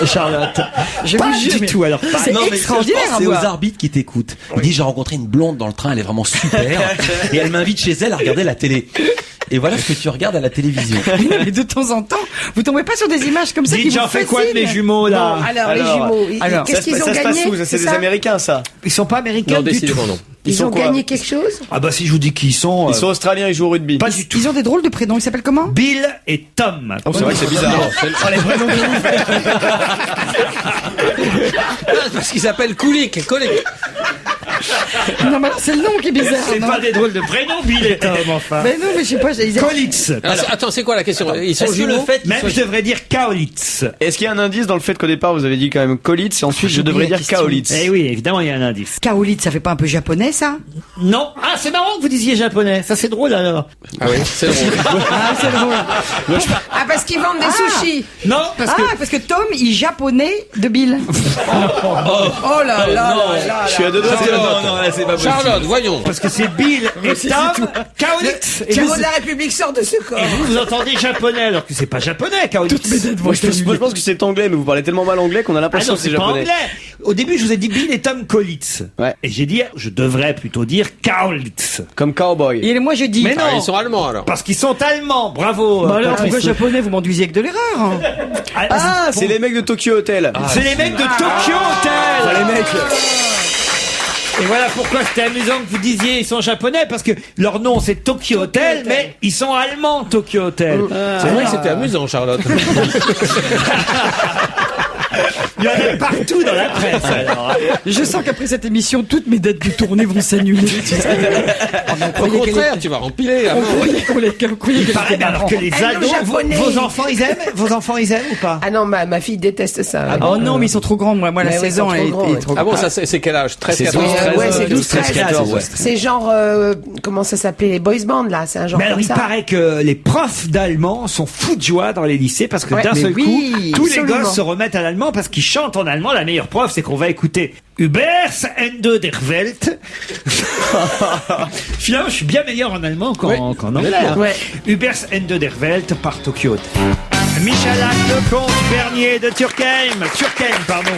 Charlotte. Je Pas vous jure, du mais tout, alors. Pas. c'est Non, mais extraordinaire je pense à que c'est aux voir. arbitres qui t'écoutent. Il dit, j'ai rencontré une blonde dans le train, elle est vraiment super. Et elle m'invite chez elle à regarder la télé. Et voilà ce que tu regardes à la télévision. Mais de temps en temps, vous tombez pas sur des images comme ça qui Dites, vous j'en fais quoi de mes fascinent. jumeaux, là? Alors, les jumeaux, alors, qu'est-ce qu'ils ont Ça se passe gagné? où? Ça, c'est des ça Américains, ça. Ils sont pas américains Non, du tout. décidément non. Ils sont ont quoi? gagné quelque chose? Ah bah si je vous dis qui ils sont... Ils sont australiens, ils jouent au rugby. Pas du tout. Ils ont des drôles de prénoms, ils s'appellent comment? Bill et Tom. Oh, c'est vrai que c'est bizarre. Oh, les vrais noms de Parce qu'ils s'appellent Kulik. Non, mais alors, c'est le nom qui est bizarre. C'est non pas des drôles de prénoms, Bill et Tom, enfin. Mais non, mais je sais pas, ils Kaulitz. Attends, c'est quoi la question? Ils sont Est-ce que le jumeaux? fait qu'ils Même soient je devrais dire Kaulitz. Est-ce qu'il y a un indice dans le fait qu'au départ vous avez dit quand même Kaulitz et ensuite je j'ai devrais oublié la dire question. Kaolitz? Eh oui, évidemment, il y a un indice. Kaolitz, ça fait pas un peu japonais, ça? Non. Ah, c'est marrant que vous disiez japonais. Ça, c'est drôle, alors. Ah oui, c'est drôle. Ah, c'est drôle. Ah, parce qu'ils vendent des sushis. Non, parce que... Parce que Tom, il japonais de Bill. Oh là là là là. Je suis à deux doigts de Non, non, là, c'est pas possible. Charlotte, voyons. Parce que c'est Bill et Tom Kaulitz. Et Cerveau vous, de la République sort de ce corps. et vous entendez japonais, alors que c'est pas japonais, Kaulitz. Moi je pense que c'est anglais, mais vous parlez tellement mal anglais qu'on a Ah l'impression non, que c'est c'est pas japonais. anglais. Au début, je vous ai dit Bill et Tom Kaulitz. Ouais. Et j'ai dit, je devrais plutôt dire Kaulitz. Comme cowboy. Et moi, je dis. Mais non. Ah, ils sont allemands alors. Parce qu'ils sont allemands. Bravo. Bah alors, Patrice. pourquoi japonais, vous m'enduisez avec de l'erreur? Ah, c'est les mecs de Tokyo Hotel. C'est les mecs de Tokyo Hotel. les mecs. Et voilà pourquoi c'était amusant que vous disiez ils sont japonais, parce que leur nom c'est Tokyo Hotel, mais ils sont allemands Tokyo Hotel. C'est vrai que c'était amusant, Charlotte. Il y en a partout dans la presse. Alors. Je sens qu'après cette émission, toutes mes dates de tournée vont s'annuler. Au contraire, tu vas rempiler. On croyait Il paraît alors que les Eh, ados, nos Japonais. vos enfants ils aiment, vos enfants ils aiment ou pas? Ah non, ma fille déteste ça. Oh non, mais ils sont trop grands, moi. Moi, la Mais oui, saison ils sont est trop grands, trop Ah bon, ça c'est quel âge? 13, C'est 14, 13, Ouais, c'est 12, 13, 14, ouais. C'est genre, comment ça s'appelait, les boys band là, c'est un genre Mais alors comme il ça. paraît que les profs d'allemand sont fous de joie dans les lycées parce que Ouais, d'un mais seul oui, coup, tous absolument. les gosses se remettent à l'allemand parce qu'ils chantent en allemand. La meilleure preuve, c'est qu'on va écouter Übers Ende der Welt. Finalement, je suis bien meilleur en allemand qu'en anglais. Hein. Ouais. Übers Ende der Welt par Tokyo Hotel. Michalak, Lecomte, Bernier de Turckheim, pardon,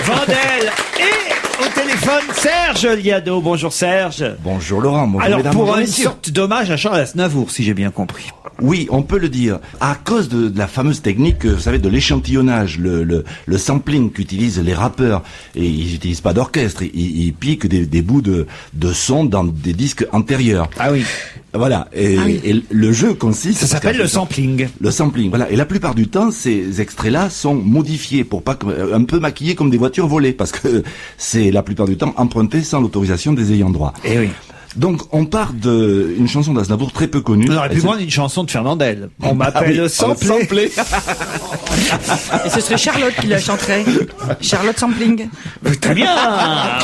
Vandel et au téléphone Serge Liado. Bonjour Serge. Bonjour Laurent, bonjour Alors mesdames, pour bonjour une messieurs. sorte d'hommage à Charles Aznavour, si j'ai bien compris. Oui, on peut le dire. À cause de la fameuse technique, vous savez, de l'échantillonnage, le sampling qu'utilisent les rappeurs, et ils n'utilisent pas d'orchestre, ils piquent des bouts de son dans des disques antérieurs. Ah oui. Voilà. Et le jeu consiste... Ça s'appelle le sampling. Le sampling, voilà. Et la plupart du temps, ces extraits-là sont modifiés pour pas un peu maquillés comme des voitures volées, parce que c'est la plupart du temps emprunté sans l'autorisation des ayants droit. Eh oui. Donc, on part d'une chanson d'Aznavour très peu connue. On aurait pu prendre une chanson de Fernandel. On m'appelle Samplé. Et ce serait Charlotte qui la chanterait. Charlotte Sampling. Très bien.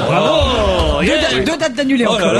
Bravo. Deux dates d'annulées encore.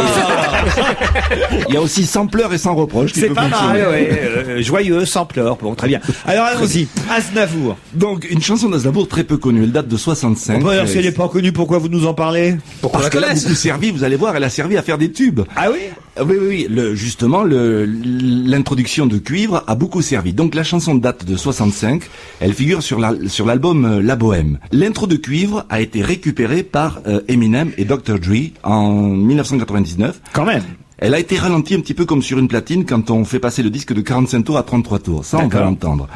Il y a aussi sans pleurs et sans reproches. C'est pas mal, ouais. Joyeux, sans pleurs. Bon, très bien. Alors, allons-y. Aznavour. Donc, une chanson d'Aznavour très peu connue. Elle date de 65. Bon, alors, si elle n'est pas connue, pourquoi vous nous en parlez? Parce qu'elle a beaucoup servi, vous allez voir, elle a servi à faire des tubes. Ah oui? Oui. Justement, l'introduction de cuivre a beaucoup servi. Donc la chanson date de 65. Elle figure sur l'album La Bohème. L'intro de cuivre a été récupérée par Eminem et Dr. Dre en 1999. Quand même. Elle a été ralentie un petit peu comme sur une platine quand on fait passer le disque de 45 tours à 33 tours. Ça, on va l'entendre.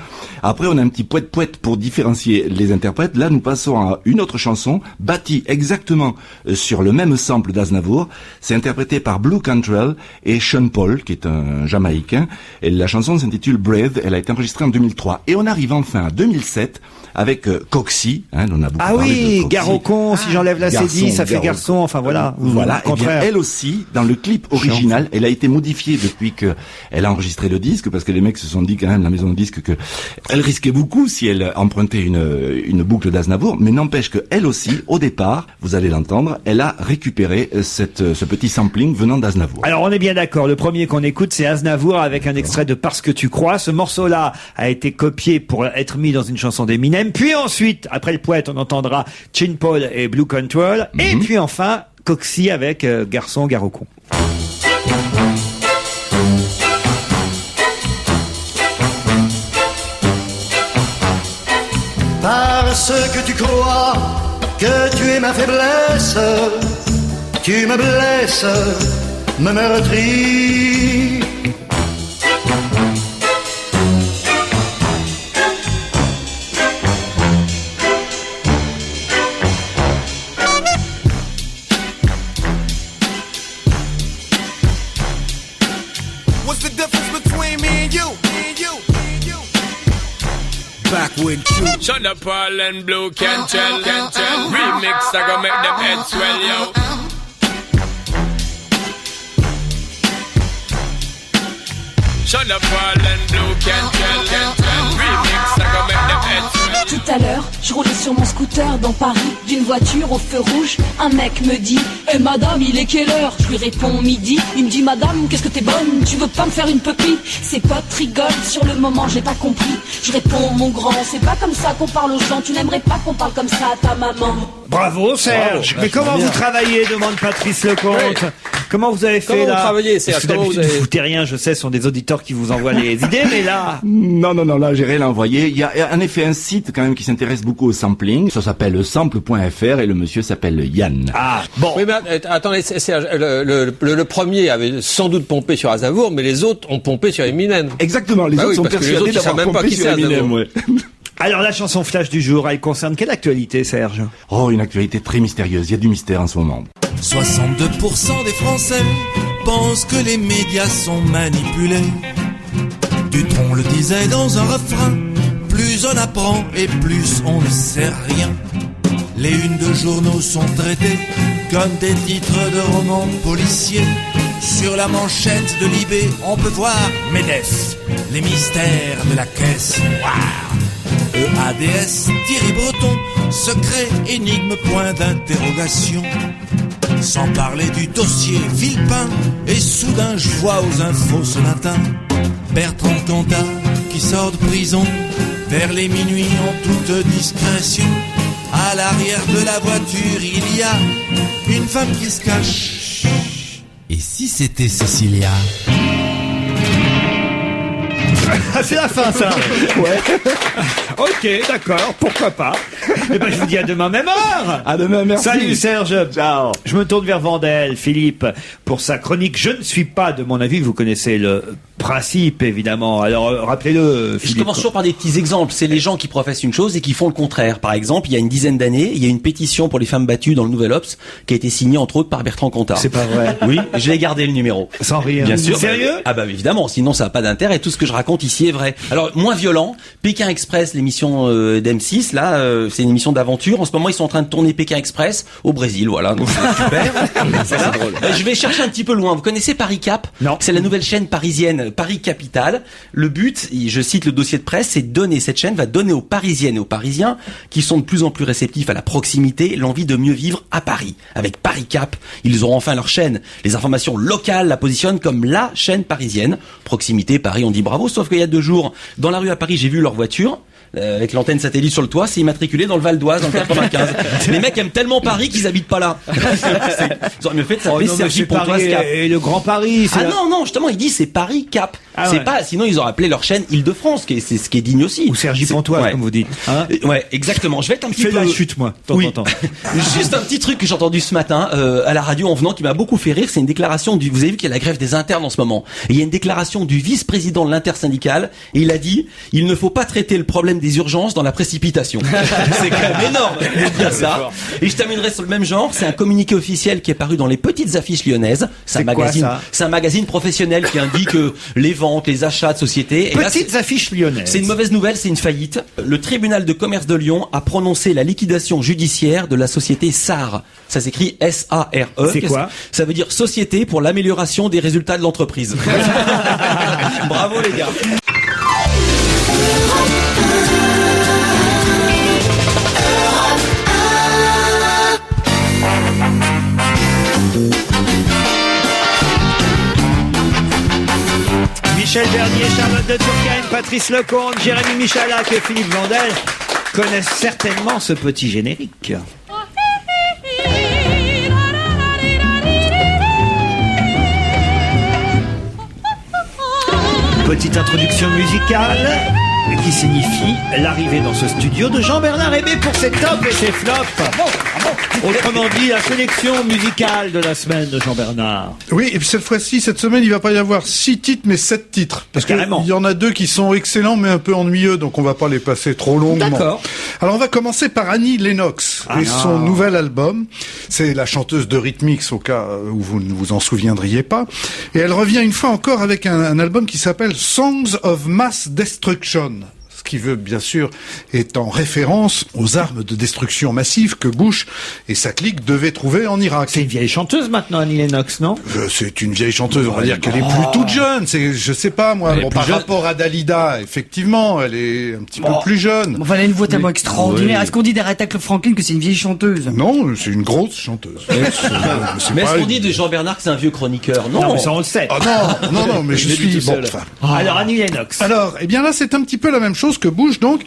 Après, on a un petit poète-poète pour différencier les interprètes. Là, nous passons à une autre chanson, bâtie exactement sur le même sample d'Aznavour. C'est interprété par Blue Cantrell et Sean Paul, qui est un Jamaïcain. Et la chanson s'intitule Brave. Elle a été enregistrée en 2003. Et on arrive enfin à 2007 avec Coxy. On a beaucoup parlé de Coxy. Garocon, si j'enlève la cédille, ça fait garçon. Enfin voilà. Voilà. Et bien, elle aussi, dans le clip original, elle a été modifiée depuis que elle a enregistré le disque, parce que les mecs se sont dit quand même, la maison de disque, que elle risquait beaucoup si elle empruntait une boucle d'Aznavour, mais n'empêche que elle aussi, au départ, vous allez l'entendre, elle a récupéré ce petit sampling venant d'Aznavour. Alors on est bien d'accord, le premier qu'on écoute c'est Aznavour avec un extrait de Parce que tu crois. Ce morceau-là a été copié pour être mis dans une chanson d'Eminem, puis ensuite, après le poète, on entendra Sean Paul et Blue Cantrell, et puis enfin Coxy avec Garçon Garocon. Parce que tu crois que tu es ma faiblesse, tu me blesses, me meurtris. What's the difference between me and you? Backward Q. Shut up, Paul and Blue Cantrell. Remix, I gonna make them heads swell, yo. Shut up, Paul and Blue Cantrell. Remix, I gonna make them heads swell. Tout à l'heure, je roulais sur mon scooter dans Paris, d'une voiture au feu rouge. Un mec me dit « Eh madame, il est quelle heure ?» Je lui réponds midi. Il me dit « Madame, qu'est-ce que t'es bonne? Tu veux pas me faire une pupille ?» Ses potes rigolent, sur le moment j'ai pas compris. Je réponds « Mon grand, c'est pas comme ça qu'on parle aux gens. Tu n'aimerais pas qu'on parle comme ça à ta maman. » Bravo Serge. Mais comment vous travaillez, demande Patrice Lecomte. Oui. Comment vous avez fait là? Comment vous travaillez, Serge? Comment vous foutez rien, je sais, ce sont des auditeurs qui vous envoient les idées, mais là... Non, là, j'ai rien envoyé. Il y a en effet un site quand même qui s'intéresse beaucoup au sampling. Ça s'appelle sample.fr et le monsieur s'appelle Yann. Ah, bon. Oui, mais attendez, Serge, le premier avait sans doute pompé sur Aznavour, mais les autres ont pompé sur Eminem. Exactement, les autres sont persuadés d'avoir pompé sur Eminem, ouais. Alors la chanson flash du jour, elle concerne quelle actualité, Serge? Oh, une actualité très mystérieuse. Il y a du mystère en ce moment. 62% des Français pensent que les médias sont manipulés. Dutronc le disait dans un refrain, plus on apprend et plus on ne sait rien. Les unes de journaux sont traitées comme des titres de romans policiers. Sur la manchette de Libé, on peut voir MEDEF, les mystères de la caisse noire. EADS, Thierry Breton, secret, énigme, point d'interrogation. Sans parler du dossier Villepin, et soudain je vois aux infos ce matin Bertrand Cantat qui sort de prison vers les minuit en toute discrétion. À l'arrière de la voiture il y a une femme qui se cache. Et si c'était Cécilia? C'est la fin, ça. Ouais. Ok, d'accord, pourquoi pas. Eh ben, je vous dis à demain, même heure. À demain, merci. Salut Serge. Ciao. Je me tourne vers Vandel, Philippe, pour sa chronique. Je ne suis pas, de mon avis, vous connaissez le principe, évidemment. Alors, rappelez-le, Philippe. Je commence toujours par des petits exemples. C'est les gens qui professent une chose et qui font le contraire. Par exemple, il y a une dizaine d'années, il y a une pétition pour les femmes battues dans le Nouvel Obs qui a été signée, entre autres, par Bertrand Cantat. C'est pas vrai. Oui, je l'ai gardé le numéro. Sans rire. Bien sûr. Sérieux? Ah bah évidemment, sinon ça n'a pas d'intérêt. Tout ce que je raconte ici est vrai. Alors, moins violent, Pékin Express, l'émission d'M6, là, c'est une émission d'aventure. En ce moment, ils sont en train de tourner Pékin Express au Brésil, voilà. Donc c'est super. Ça, c'est drôle. Je vais chercher un petit peu loin. Vous connaissez Paris Cap? Non. C'est la nouvelle chaîne parisienne, Paris Capitale. Le but, je cite le dossier de presse, c'est donner, cette chaîne va donner aux Parisiennes et aux Parisiens, qui sont de plus en plus réceptifs à la proximité, l'envie de mieux vivre à Paris. Avec Paris Cap, ils auront enfin leur chaîne. Les informations locales la positionnent comme la chaîne parisienne. Proximité, Paris, on dit bravo, sauf qu'il y a 2 jours, dans la rue à Paris, j'ai vu leur voiture. Avec l'antenne satellite sur le toit, c'est immatriculé dans le Val d'Oise, dans le 95. Les mecs aiment tellement Paris qu'ils habitent pas là. Ils auraient mieux fait de s'appeler Sergi Pontoise Cap. Et le Grand Paris. Ah non, justement, il dit c'est Paris Cap. Ah c'est ouais. pas, sinon ils auraient appelé leur chaîne Île-de-France, c'est ce qui est digne aussi. Ou Sergi Pontoise, comme vous dites. Hein? Ouais, exactement. Je vais être un petit Fais peu... la chute, moi, de temps en temps. Juste un petit truc que j'ai entendu ce matin à la radio en venant qui m'a beaucoup fait rire, c'est une déclaration du... Vous avez vu qu'il y a la grève des internes en ce moment. Et il y a une déclaration du vice-président de l'intersyndicale et il a dit « Il ne faut pas traiter le problème des urgences dans la précipitation. » C'est quand même énorme de dire ça. Et je terminerai sur le même genre. C'est un communiqué officiel qui est paru dans les petites affiches lyonnaises. C'est un magazine professionnel qui indique les ventes, les achats de sociétés. Et Petites affiches lyonnaises. C'est une mauvaise nouvelle, c'est une faillite. Le tribunal de commerce de Lyon a prononcé la liquidation judiciaire de la société SARE. Ça s'écrit S-A-R-E. C'est quoi? Ça veut dire Société pour l'amélioration des résultats de l'entreprise. Bravo les gars. Michel Bernier, Charlotte de Turckheim, Patrice Lecomte, Jérémy Michalak et Philippe Vandel connaissent certainement ce petit générique. Petite introduction musicale qui signifie l'arrivée dans ce studio de Jean-Bernard Hébé pour ses tops et ses flops. Autrement dit, la sélection musicale de la semaine de Jean-Bernard. Oui, et puis cette semaine, il va pas y avoir 6 titres, mais 7 titres. Parce qu'il y en a 2 qui sont excellents, mais un peu ennuyeux, donc on va pas les passer trop longuement. D'accord. Alors on va commencer par Annie Lennox et son nouvel album. C'est la chanteuse de Rhythmix, au cas où vous ne vous en souviendriez pas. Et elle revient une fois encore avec un album qui s'appelle Songs of Mass Destruction. Ce qui veut, bien sûr, est en référence aux armes de destruction massive que Bush et sa clique devaient trouver en Irak. C'est une vieille chanteuse maintenant, Annie Lennox, non? C'est une vieille chanteuse, on va dire qu'elle est plus toute jeune. C'est, je sais pas moi, bon, par rapport à Dalida, effectivement, elle est un petit peu plus jeune. Enfin, elle a une voix tellement extraordinaire. Est-ce qu'on dit d'Aretha Franklin que c'est une vieille chanteuse? Non, c'est une grosse chanteuse. Mais est-ce qu'on dit de Jean-Bernard que c'est un vieux chroniqueur? Non, mais ça on le sait. Ah non, mais je suis bon. Alors Annie Lennox. Alors, eh bien là, c'est un petit peu la même chose que Bush, donc,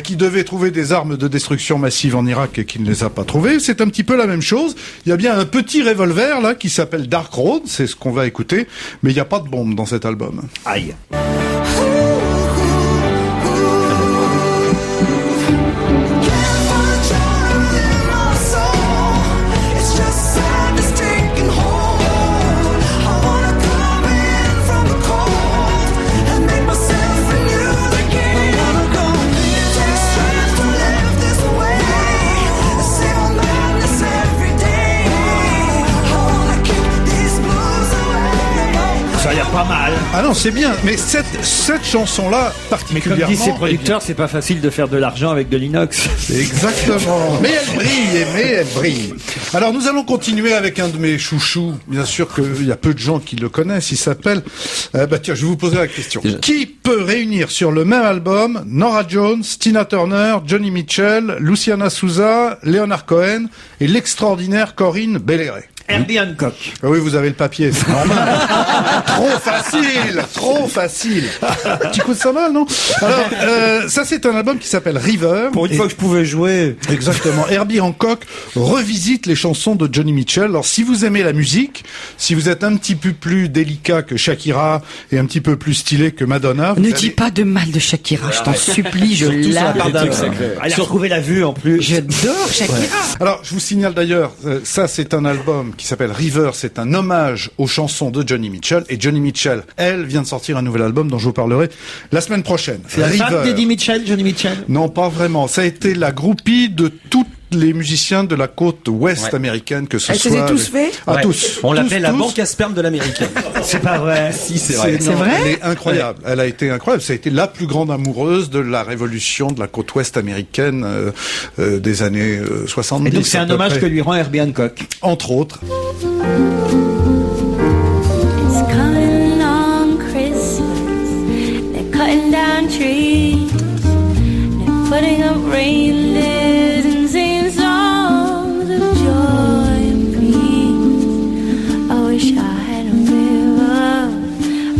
qui devait trouver des armes de destruction massive en Irak et qui ne les a pas trouvées. C'est un petit peu la même chose. Il y a bien un petit revolver là qui s'appelle Dark Road, c'est ce qu'on va écouter, mais il n'y a pas de bombe dans cet album. Aïe. Ça a l'air pas mal. Ah non, c'est bien, mais cette chanson-là, Mais particulièrement... comme disent ses producteurs, c'est pas facile de faire de l'argent avec de l'inox. Exactement. Mais elle brille. Alors nous allons continuer avec un de mes chouchous. Bien sûr qu'il y a peu de gens qui le connaissent. Il s'appelle... tiens, je vais vous poser la question. Qui peut réunir sur le même album Norah Jones, Tina Turner, Johnny Mitchell, Luciana Souza, Leonard Cohen et l'extraordinaire Corinne Belléret? Herbie Hancock. Ah oui, vous avez le papier, c'est normal. Trop facile. Tu écoutes ça mal, non? Alors, ça c'est un album qui s'appelle River. Pour une fois que je pouvais jouer. Exactement. Herbie Hancock revisite les chansons de Johnny Mitchell. Alors, si vous aimez la musique, si vous êtes un petit peu plus délicat que Shakira et un petit peu plus stylé que Madonna... Ne dis pas de mal de Shakira, je t'en supplie, je l'adore. Elle a retrouvé la vue en plus. J'adore Shakira. Alors, je vous signale d'ailleurs, ça c'est un album qui s'appelle River, c'est un hommage aux chansons de Johnny Mitchell. Et Johnny Mitchell, elle, vient de sortir un nouvel album dont je vous parlerai la semaine prochaine. C'est la femme d'Eddie Mitchell, Johnny Mitchell? Non, pas vraiment. Ça a été la groupie de toutes les musiciens de la côte ouest américaine, que ce soit... Elle s'est tous fait? Ah, tous. On l'appelle la banque à sperme de l'américaine. C'est pas vrai. Si, c'est vrai. C'est vrai? Elle est incroyable. Elle a été incroyable. Ça a été la plus grande amoureuse de la révolution de la côte ouest américaine des années 70. Et donc c'est un hommage que lui rend Herbie Hancock. Entre autres. It's coming on Christmas. They're cutting down trees. They're putting up reindeers and singing songs of joy and peace. I wish I had a river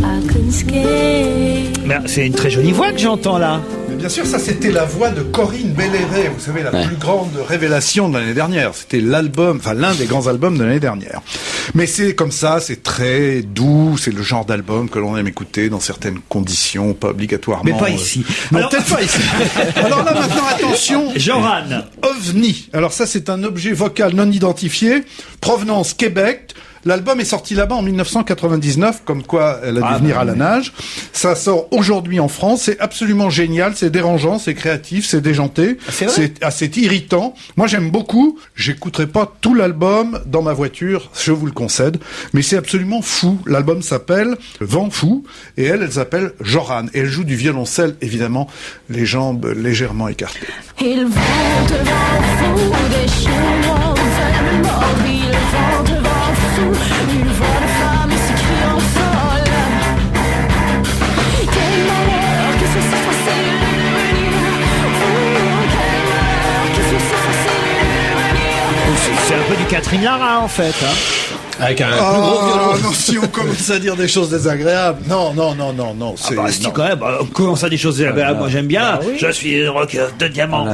I could skate. Mais c'est une très jolie voix que j'entends là. Mais bien sûr, ça c'était la voix de Corinne Belleret, vous savez, la plus grande révélation de l'année dernière. C'était l'album, enfin l'un des grands albums de l'année dernière. Mais c'est comme ça, c'est très doux, c'est le genre d'album que l'on aime écouter dans certaines conditions, pas obligatoirement. Mais pas ici. Non, Alors... peut-être pas ici. Alors là maintenant, attention. Joran. OVNI. Alors ça c'est un objet vocal non identifié, provenance Québec. L'album est sorti là-bas en 1999, comme quoi elle a dû venir à la nage. Ça sort aujourd'hui en France, c'est absolument génial, c'est dérangeant, c'est créatif, c'est déjanté, c'est assez irritant. Moi j'aime beaucoup, j'écouterai pas tout l'album dans ma voiture, je vous le concède, mais c'est absolument fou. L'album s'appelle Vent Fou, et elle s'appelle Joran, et elle joue du violoncelle, évidemment, les jambes légèrement écartées. Il vent devant fou, des chevaux veulent il vent devant fou, une voix de femme s'écrie en folle. Quel malheur que ce soit facile de venir. Oh, quel malheur que ce soit facile de venir. C'est un peu du Catherine Lara en fait. Hein. Avec un plus gros violon. Non, si on commence à dire des choses désagréables. Non. C'est, Si non. quand même, comment ça des choses désagréables? Moi j'aime bien. Je suis rocker de diamant.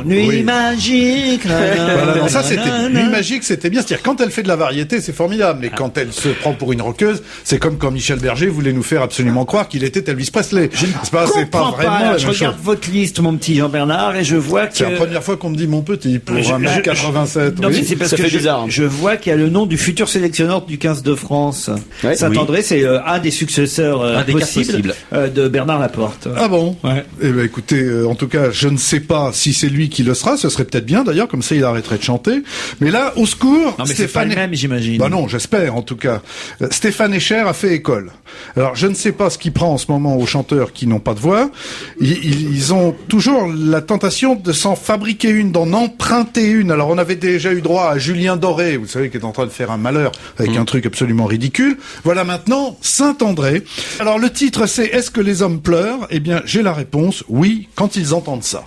Nuit magique. Voilà, non, ça c'était Nuit magique, c'était bien. C'est-à-dire quand elle fait de la variété, c'est formidable. Mais quand elle se prend pour une rockeuse, c'est comme quand Michel Berger voulait nous faire absolument croire qu'il était Elvis Presley. C'est pas vraiment la Je même regarde chose. votre liste, mon petit Jean-Bernard, et je vois que... C'est la première fois qu'on me dit mon petit pour un mec 87. Non, oui. mais c'est parce Ça que fait bizarre. je vois qu'il y a le nom du futur sélectionneur du 15 de France. Ouais. Saint-André, c'est un des successeurs Un des quatre possibles de Bernard Laporte. Ah bon? Ouais. Eh ben écoutez, en tout cas, je ne sais pas si c'est lui qui le sera. Ce serait peut-être bien d'ailleurs, comme ça il arrêterait de chanter. Mais là, au secours, Non, mais c'est pas le même, j'imagine. Bah non, j'espère en tout cas. Stéphane Echer a fait école. Alors je ne sais pas ce qu'il prend en ce moment aux chanteurs qui n'ont pas de voix. Ils ont toujours la tentation de s'en fabriquer une, d'en emprunter une. Alors on avait déjà eu droit à Julien Doré, vous savez, qui est en train de faire un malheur avec un truc absolument ridicule. Voilà maintenant Saint-André. Alors le titre c'est Est-ce que les hommes pleurent? Eh bien j'ai la réponse, oui, quand ils entendent ça.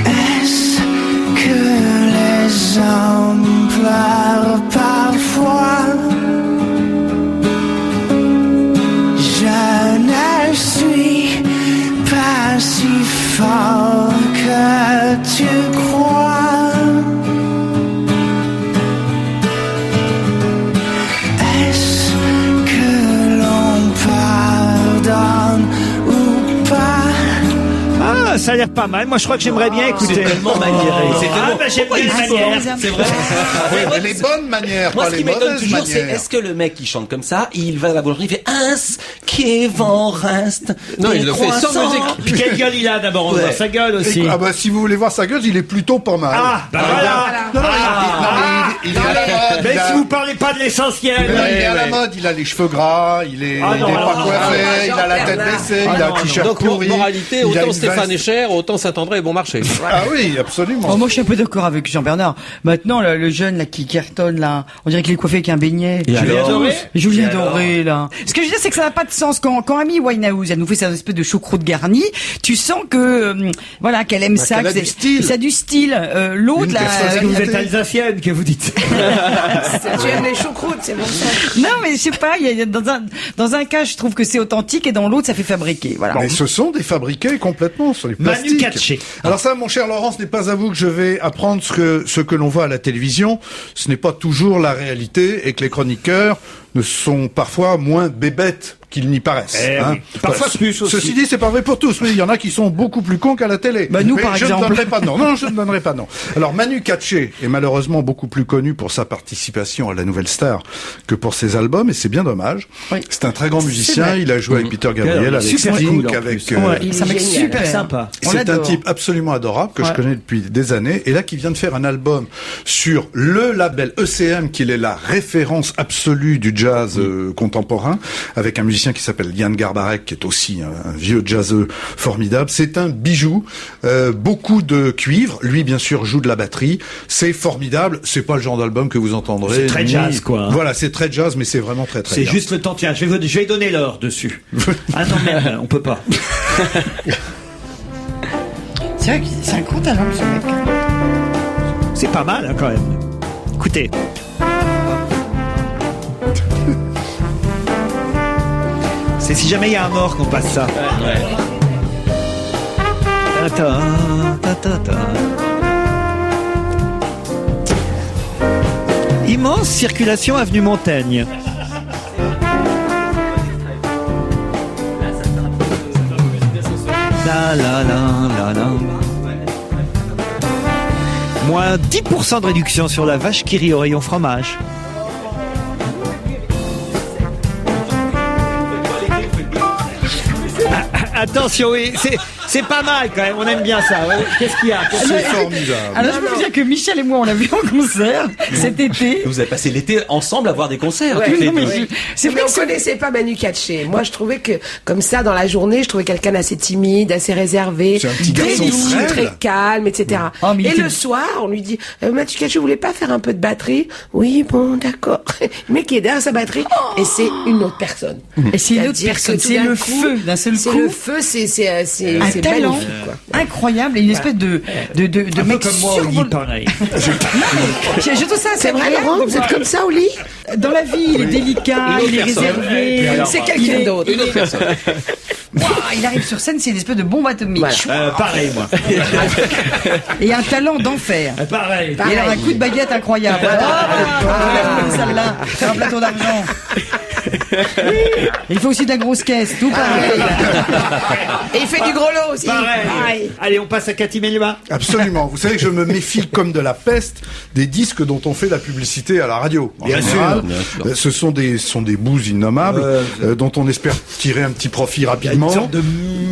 Est-ce que les hommes pleurent parfois? Je ne suis pas si fort que tu crois. Est-ce que l'on pardonne ou pas? Ah, ça a l'air pas mal. Moi, je crois que j'aimerais bien écouter. C'est tellement maniéré. C'est tellement... j'aime bien les manières. C'est vrai. Mais les bonnes manières, Moi, pas ce les qui m'étonne mauvaises toujours, c'est manières. est-ce que le mec qui chante comme ça, il va à la boulangerie, il fait ins qui vont reste. Non, il le fait sans musique. Puis quelle gueule il a d'abord? On voit sa gueule aussi. Ah bah si vous voulez voir sa gueule, il est plutôt pas mal. Ah, bah voilà. Non, il est à la mode. Mais si vous parlez pas de l'essentiel. Il est à la mode, il a les cheveux gras, il est pas coiffé, il a la tête baissée, il a un t-shirt Donc, pourri. moralité, il a autant une Stéphane veste. Echer Cher, autant Saint-André est bon marché. Ah oui, absolument. Oh, moi, je suis un peu d'accord avec Jean-Bernard. Maintenant, là, le jeune là qui cartonne, là, on dirait qu'il est coiffé avec un beignet. Julien Doré, là. Ce que je veux dire, c'est que ça n'a pas de sens. Quand Amy Winehouse, elle nous fait cette espèce de choucroute garnie, tu sens que, voilà, qu'elle aime ça. Qu'elle a du style. Ça a du style. L'autre, là. Parce que vous êtes alsacienne, que vous dites. Tu aimes les choucroutes, c'est bon ça. Non, mais je sais pas, il y a dans un cas, je trouve que c'est authentique et dans l'autre, ça fait fabriquer. Voilà. Mais ce sont des fabriqués complètement sur les plastiques. Manu Katché. Alors ça, mon cher Laurent, ce n'est pas à vous que je vais apprendre ce que l'on voit à la télévision. Ce n'est pas toujours la réalité et que les chroniqueurs ne sont parfois moins bébêtes qu'ils n'y paraissent. Hein. Parfois plus aussi. Ceci dit, c'est pas vrai pour tous, mais il y en a qui sont beaucoup plus cons qu'à la télé. Bah nous, mais par je exemple. ne donnerai pas de nom. Non, je ne donnerai pas de nom. Alors Manu Katché est malheureusement beaucoup plus connu pour sa participation à la Nouvelle Star que pour ses albums, et c'est bien dommage. Oui. C'est un très grand musicien. Il a joué avec Peter Gabriel, avec super Sting, cool, en avec. plus. Il Ça est mec génial. super Sympa. On C'est un l'adore. type absolument adorable que je connais depuis des années et là qui vient de faire un album sur le label ECM qui est la référence absolue du jazz contemporain avec un musicien qui s'appelle Yann Garbarek qui est aussi un vieux jazzeux formidable. C'est un bijou, beaucoup de cuivre. Lui bien sûr joue de la batterie. C'est formidable. C'est pas le genre d'album que vous entendrez. C'est très jazz, quoi, hein. Voilà, c'est très jazz mais c'est vraiment très très C'est bien. juste le temps. Tiens, je vais donner l'heure dessus. Ah non, merde, on peut pas. C'est vrai que c'est un gros talent, ce mec. C'est pas mal, hein, quand même. Écoutez. C'est si jamais il y a un mort qu'on passe ça. Immense circulation avenue Montaigne. La la la la la. Moins 10% de réduction sur la vache qui rit au rayon fromage. Attention, oui, c'est pas mal quand même, on aime bien ça. Ouais. Qu'est-ce qu'il y a? C'est formidable. Alors, je peux vous dire que Michel et moi, on l'a vu en concert cet été. Vous avez passé l'été ensemble à voir des concerts. Ouais, toutes les non, mais deux. c'est vrai qu'on connaissait pas Manu Katché. Moi, je trouvais que, comme ça, dans la journée, je trouvais quelqu'un assez timide, assez réservé, C'est un petit très garçon doux, frêle. très calme, etc. Oh, mais il Et était- le soir, on lui dit, Manu Katché, vous voulez pas faire un peu de batterie? Oui, bon, d'accord. Le mec qui est derrière sa batterie, et c'est une autre personne. Et c'est une autre C'est-à-dire personne. que tout C'est d'un le coup, feu d'un seul C'est coup. le feu, c'est Un c'est talent magnifique, quoi. incroyable et une espèce de Un peu mec comme moi au lit, pareil. Je trouve ça C'est vrai, incroyable. Laurent, vous êtes comme ça au lit? Dans la vie, il est délicat, Une autre il est personne. réservé. C'est il quelqu'un est- d'autre. Une autre personne. Waouh, il arrive sur scène, c'est une espèce de bombe atomique. Voilà. Pareil, moi. Et un talent d'enfer. Pareil. Et alors un coup de baguette incroyable. Celle-là, c'est un plateau d'argent. Il faut aussi de la grosse caisse, tout pareil. Et il fait du gros lot aussi. Pareil. Allez, on passe à Cathy Melba. Absolument. Vous savez que je me méfie comme de la peste des disques dont on fait la publicité à la radio. En Bien général, sûr. ce sont des bouses innommables dont on espère tirer un petit profit rapidement. Une sorte de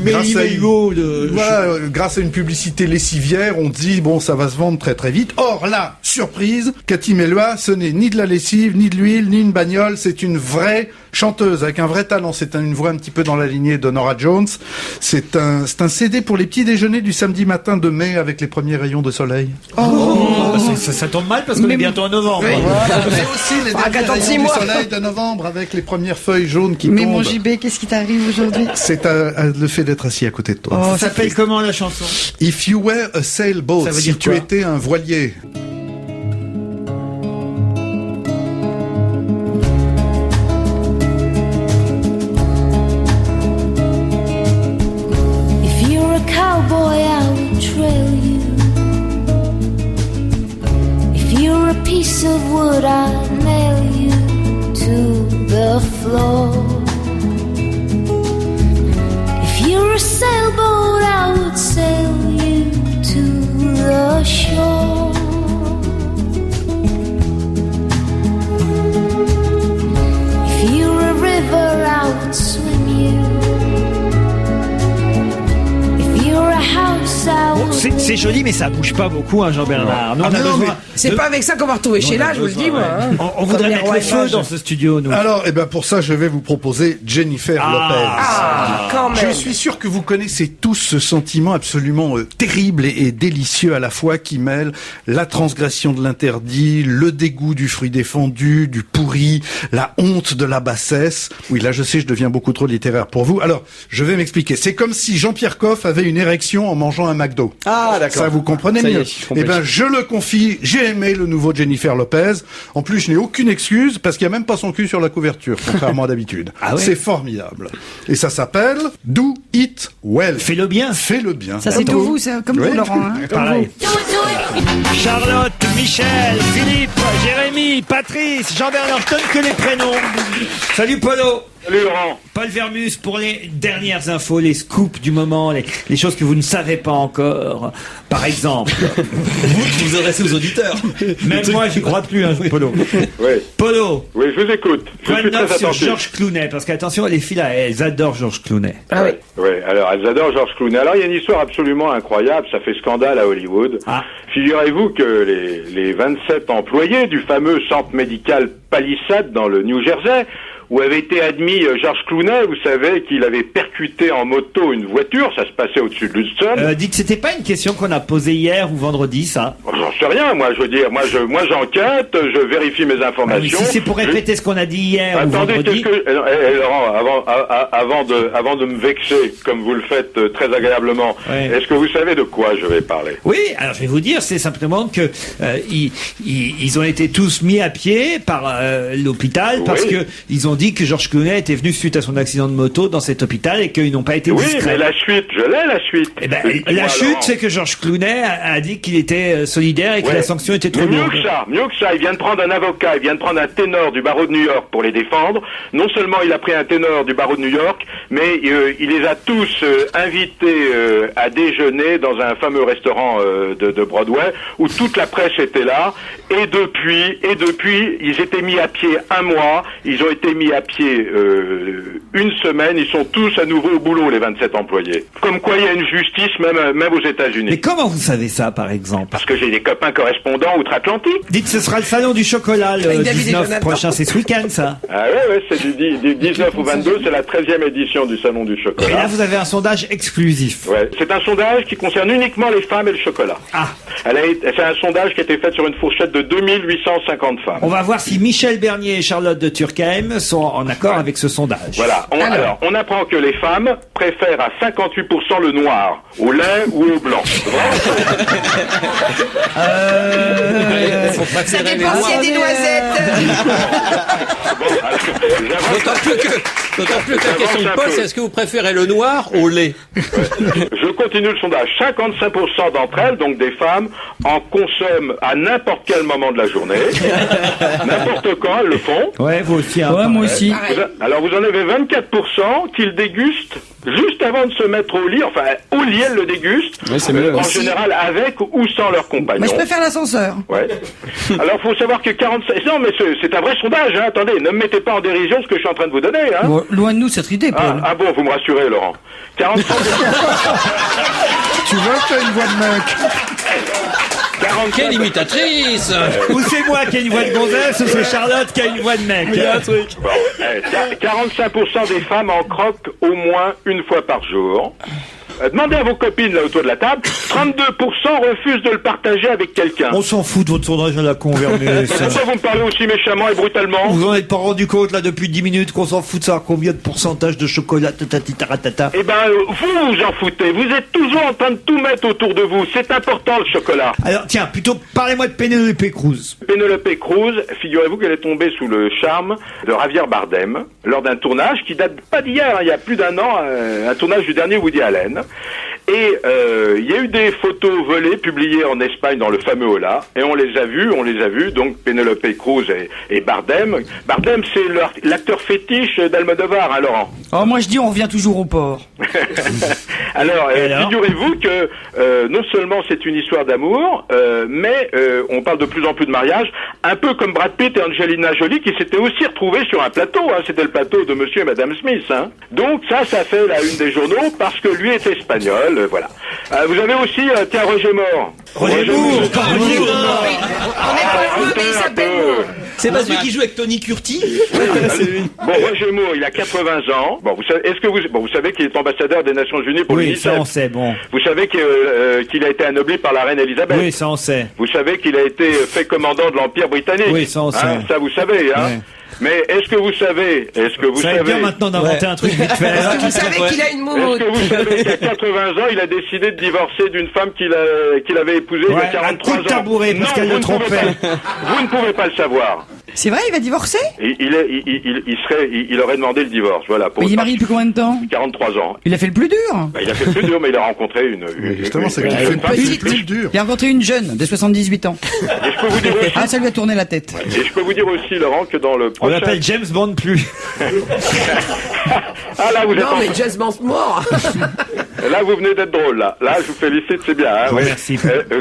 Grâce à méli-méligo de... Voilà, grâce à une publicité lessivière, on dit bon, ça va se vendre très très vite. Or là, surprise, Cathy Melba, ce n'est ni de la lessive, ni de l'huile, ni une bagnole, c'est une vraie chanteuse avec un vrai talent. C'est une voix un petit peu dans la lignée de Norah Jones. C'est un CD pour les petits déjeuners du samedi matin de mai avec les premiers rayons de soleil. Ça tombe mal parce qu'on est bientôt en novembre. Mais aussi les Ah, derniers 14 rayons du mois. soleil de novembre avec les premières feuilles jaunes qui Mais tombent. mon JB, qu'est-ce qui t'arrive aujourd'hui? C'est le fait d'être assis à côté de toi. Oh, Ça s'appelle comment la chanson? If you were a sailboat, Ça veut si dire tu quoi étais un voilier. If you're a cowboy, I will trail you. If you're a piece of wood, I'll nail you to the floor. If you're a sailboat, I would sail you to the shore. C'est joli, mais ça bouge pas beaucoup, hein, Jean-Bernard. Nous, on a non, besoin mais C'est pas avec ça qu'on va retrouver Sheila, je vous le dis, moi. hein. On voudrait Comme les mettre rois le et feu mages. dans ce studio, nous. Alors, pour ça, je vais vous proposer Jennifer Lopez. Ah, quand même. Je suis sûr que vous connaissez tous ce sentiment absolument terrible et délicieux à la fois qui mêle la transgression de l'interdit, le dégoût du fruit défendu, du pourri, la honte de la bassesse. Oui, là, je sais, je deviens beaucoup trop littéraire pour vous. Alors, je vais m'expliquer. C'est comme si Jean-Pierre Coff avait une érection en mangeant un McDo. Ah, d'accord. Ça, vous comprenez Ça y mieux. est, je comprends. Eh ben, je le confie, j'ai aimé le nouveau Jennifer Lopez. En plus, je n'ai aucune excuse parce qu'il n'y a même pas son cul sur la couverture, contrairement à d'habitude. Ah ouais. C'est formidable. Et ça s'appelle Do It Well. Fais-le bien. Fais-le bien. Ça, c'est tout vous, ça, comme Oui. vous, Laurent. Hein. Pareil. Charlotte, Michel, Philippe, Jérémy, Patrice, Jean-Bernard, je donne que les prénoms. Salut Polo. Salut Laurent. Paul Vermus pour les dernières infos, les scoops du moment, les choses que vous ne savez pas encore. Par exemple, Vous adressez aux auditeurs. même moi j'y crois plus, hein, Polo. Oui. Polo, Oui, je vous écoute. Je point suis de neuf très sur attentif. Georges Clooney, parce qu'attention, les filles là, elles adorent Georges Clooney. Ah oui. Oui, alors elles adorent George Clooney. Alors il y a une histoire absolument incroyable, ça fait scandale à Hollywood. Ah. Figurez-vous que les 27 employés du fameux centre médical Palisade dans le New Jersey, où avait été admis George Clooney, vous savez qu'il avait percuté en moto une voiture, ça se passait au-dessus de l'Hudson. Dites, c'était pas une question qu'on a posée hier ou vendredi, ça? J'en sais rien, moi je veux dire, moi j'enquête, je vérifie mes Ah, mais informations. si c'est pour répéter ce qu'on a dit hier ou Attendez, vendredi. Laurent, avant de me vexer, comme vous le faites très agréablement, Ouais. est-ce que vous savez de quoi je vais parler? Oui, alors je vais vous dire, c'est simplement que ils ont été tous mis à pied par l'hôpital parce Oui. que ils ont dit que Georges Clooney était venu suite à son accident de moto dans cet hôpital et qu'ils n'ont pas été Oui, discrets. mais la suite, je l'ai la suite. Eh ben, Dites-moi, la chute, Laurent. c'est que Georges Clooney a dit qu'il était solidaire et que Ouais. la sanction était trop Mais lourde. mieux que ça, il vient de prendre un avocat, il vient de prendre un ténor du barreau de New York pour les défendre. Non seulement il a pris un ténor du barreau de New York, mais il les a tous invités à déjeuner dans un fameux restaurant de Broadway où toute la presse était là. Et depuis, ils étaient mis à pied un mois, ils ont été mis à pied une semaine, ils sont tous à nouveau au boulot, les 27 employés. Comme quoi il y a une justice même aux États-Unis. Mais comment vous savez ça, par exemple? Parce que j'ai des copains correspondants outre-Atlantique. Dites, ce sera le salon du chocolat le Avec David et 19 Jonathan. prochain, c'est ce week-end, ça. Ah ouais, c'est du 19 au 22, c'est la 13e édition du Salon du Et là, Chocolat. vous avez un sondage exclusif. Ouais, c'est un sondage qui concerne uniquement les femmes et le chocolat. Ah, C'est un sondage qui a été fait sur une fourchette de 2850 femmes. on va voir si Michel Bernier et Charlotte de Turckheim sont en accord avec ce sondage. Voilà. Alors, on apprend que les femmes préfèrent à 58% le noir, au lait ou au blanc. Ça dépend s'il y a des noisettes. D'autant plus que la question de J'avance un Paul, peu. c'est est-ce que vous préférez le noir au lait? Je continue le sondage. 55% d'entre elles, donc des femmes, en consomment à n'importe quel moment de la journée. N'importe quand, elles le font. Ouais, vous aussi. Hein, Ouais, moi pareil. aussi. Alors vous en avez 24% qui le dégustent juste avant de se mettre au lit. Enfin, au lit, elles le dégustent. Ouais, c'est mieux. En Aussi. général, avec ou sans leur compagnon. Moi, je préfère l'ascenseur. Ouais. Alors, faut savoir que 45... Non, mais c'est un vrai sondage, hein. Attendez, ne me mettez pas en dérision ce que je suis en train de vous donner, hein. Bon, loin de nous cette idée, Paul. Ah bon, vous me rassurez, Laurent. 45%... Tu vois que t'as une voix de mec. 45%... Quelle imitatrice! Ou c'est moi qui ai une voix de gonzesse, ou c'est Charlotte qui a une voie de mec. Il y a un truc. Bon, 45% des femmes en croquent au moins une fois par jour. Demandez à vos copines là autour de la table, 32% refusent de le partager avec quelqu'un. On s'en fout de votre sondage à la con, Vermus. Pourquoi vous me parlez aussi méchamment et brutalement? Vous en êtes pas rendu compte là depuis 10 minutes qu'on s'en fout de savoir combien de pourcentage de chocolat tatati taratata. Eh ben, vous vous en foutez. Vous êtes toujours en train de tout mettre autour de vous. C'est important, le chocolat. Alors tiens, plutôt parlez-moi de Penelope Cruz. Penelope Cruz, figurez-vous qu'elle est tombée sous le charme de Javier Bardem lors d'un tournage qui date pas d'hier, hein, il y a plus d'un an, un tournage du dernier Woody Allen. Et il y a eu des photos volées publiées en Espagne dans le fameux Ola, et on les a vus, donc Penelope Cruz et Bardem. Bardem, c'est l'acteur fétiche d'Almodovar, hein, Laurent. Oh, moi, je dis, on revient toujours au port. Alors, figurez-vous que non seulement c'est une histoire d'amour, mais on parle de plus en plus de mariage, un peu comme Brad Pitt et Angelina Jolie qui s'étaient aussi retrouvés sur un plateau. Hein, c'était le plateau de Monsieur et Madame Smith. Hein. Donc ça fait la une des journaux parce que lui est espagnol, voilà. Vous avez aussi, tiens, Roger Moore. Roger Moore. On est pas loin, mais il s'appelle Moore. C'est pas celui qui joue avec Tony Curti? Bon, Roger Moore, il a 80 ans. Bon, vous savez, vous savez qu'il est ambassadeur des Nations Unies pour l'UNICEF. Oui, ça on sait, bon. Vous savez qu'il a été anobli par la reine Elisabeth. Oui, ça on sait. Vous savez qu'il a été fait commandant de l'Empire britannique. Oui, ça on sait. Ça vous savez, hein. Ouais. Mais est-ce que vous savez, ça va bien maintenant d'inventer un truc vite fait. Est-ce que vous savez qu'il a une moumoute? Est-ce que vous savez qu'à 80 ans, il a décidé de divorcer d'une femme qu'il avait épousée il y a 43 ans? Un coup de tabouret parce qu'elle le trompait. Vous ne pouvez pas le savoir. C'est vrai, il va divorcer? Il aurait demandé le divorce, voilà. Mais il est marié depuis combien de temps? 43 ans. Il a fait le plus dur? Il a fait le plus dur, mais il a rencontré une justement, c'est qu'il fait pas le plus dur. Il a rencontré une jeune de 78 ans. Et je peux vous dire aussi... Ah, ça lui a tourné la tête. Et je peux vous dire aussi, Laurent, que dans le prochain... On l'appelle James Bond plus. Ah là, vous êtes mais James Bond mort. Là, vous venez d'être drôle, là. Là, je vous félicite, c'est bien. Hein, ouais. Merci.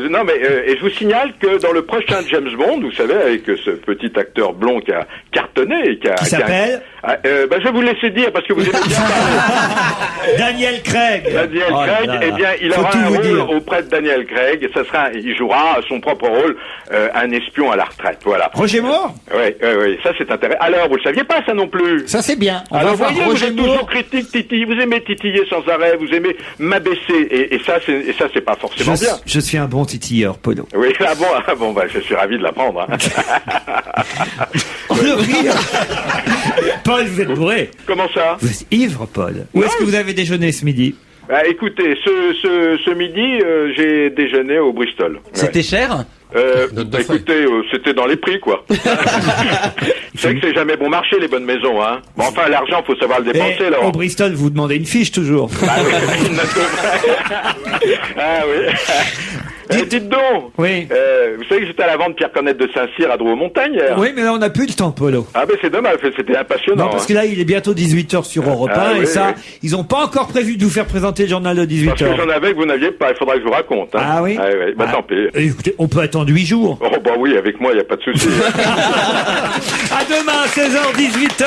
Non, mais et je vous signale que dans le prochain James Bond, vous savez, avec ce petit acteur blond qui a cartonné, qui s'appelle je vais vous laisser dire parce que vous aimez bien parler. Daniel Craig. Eh bien, il aura un rôle auprès de Daniel Craig. Il jouera son propre rôle, un espion à la retraite. Voilà. Roger Moore. Oui. Ça, c'est intéressant. Alors, vous le saviez pas, ça non plus. Ça, c'est bien. Alors, voyez, vous êtes toujours critique, Titi. Vous aimez titiller sans arrêt. Vous aimez m'abaisser. Et ça, c'est pas forcément bien. Je suis un bon titilleur, Polo. Oui, je suis ravi de l'apprendre. Hein. Le rire. Paul, vous êtes bourré. Comment ça? Vous êtes ivre, Paul. Où est-ce que vous avez déjeuné ce midi? Écoutez, ce midi, j'ai déjeuné au Bristol. C'était cher? Écoutez, c'était dans les prix, quoi. C'est que c'est jamais bon marché, les bonnes maisons, hein. Bon, enfin, l'argent, faut savoir le dépenser, là. Au Bristol, vous demandez une fiche, toujours. Ah oui. Dites donc. Oui. Vous savez que j'étais à la vente Pierre Cornette de Saint-Cyr à Drouot-Montagne hier. Oui, mais là, on n'a plus le temps, Polo. Ah, ben c'est dommage, c'était passionnant. Non, parce que là, il est bientôt 18h sur Europe 1, et ça, ils n'ont pas encore prévu de vous faire présenter le journal de 18h. Parce que j'en avais que vous n'aviez pas, il faudra que je vous raconte. Hein. Ah oui? Tant pis. Écoutez, on peut attendre 8 jours. Oh, bah oui, avec moi, il n'y a pas de souci. À demain, 16h, 18h.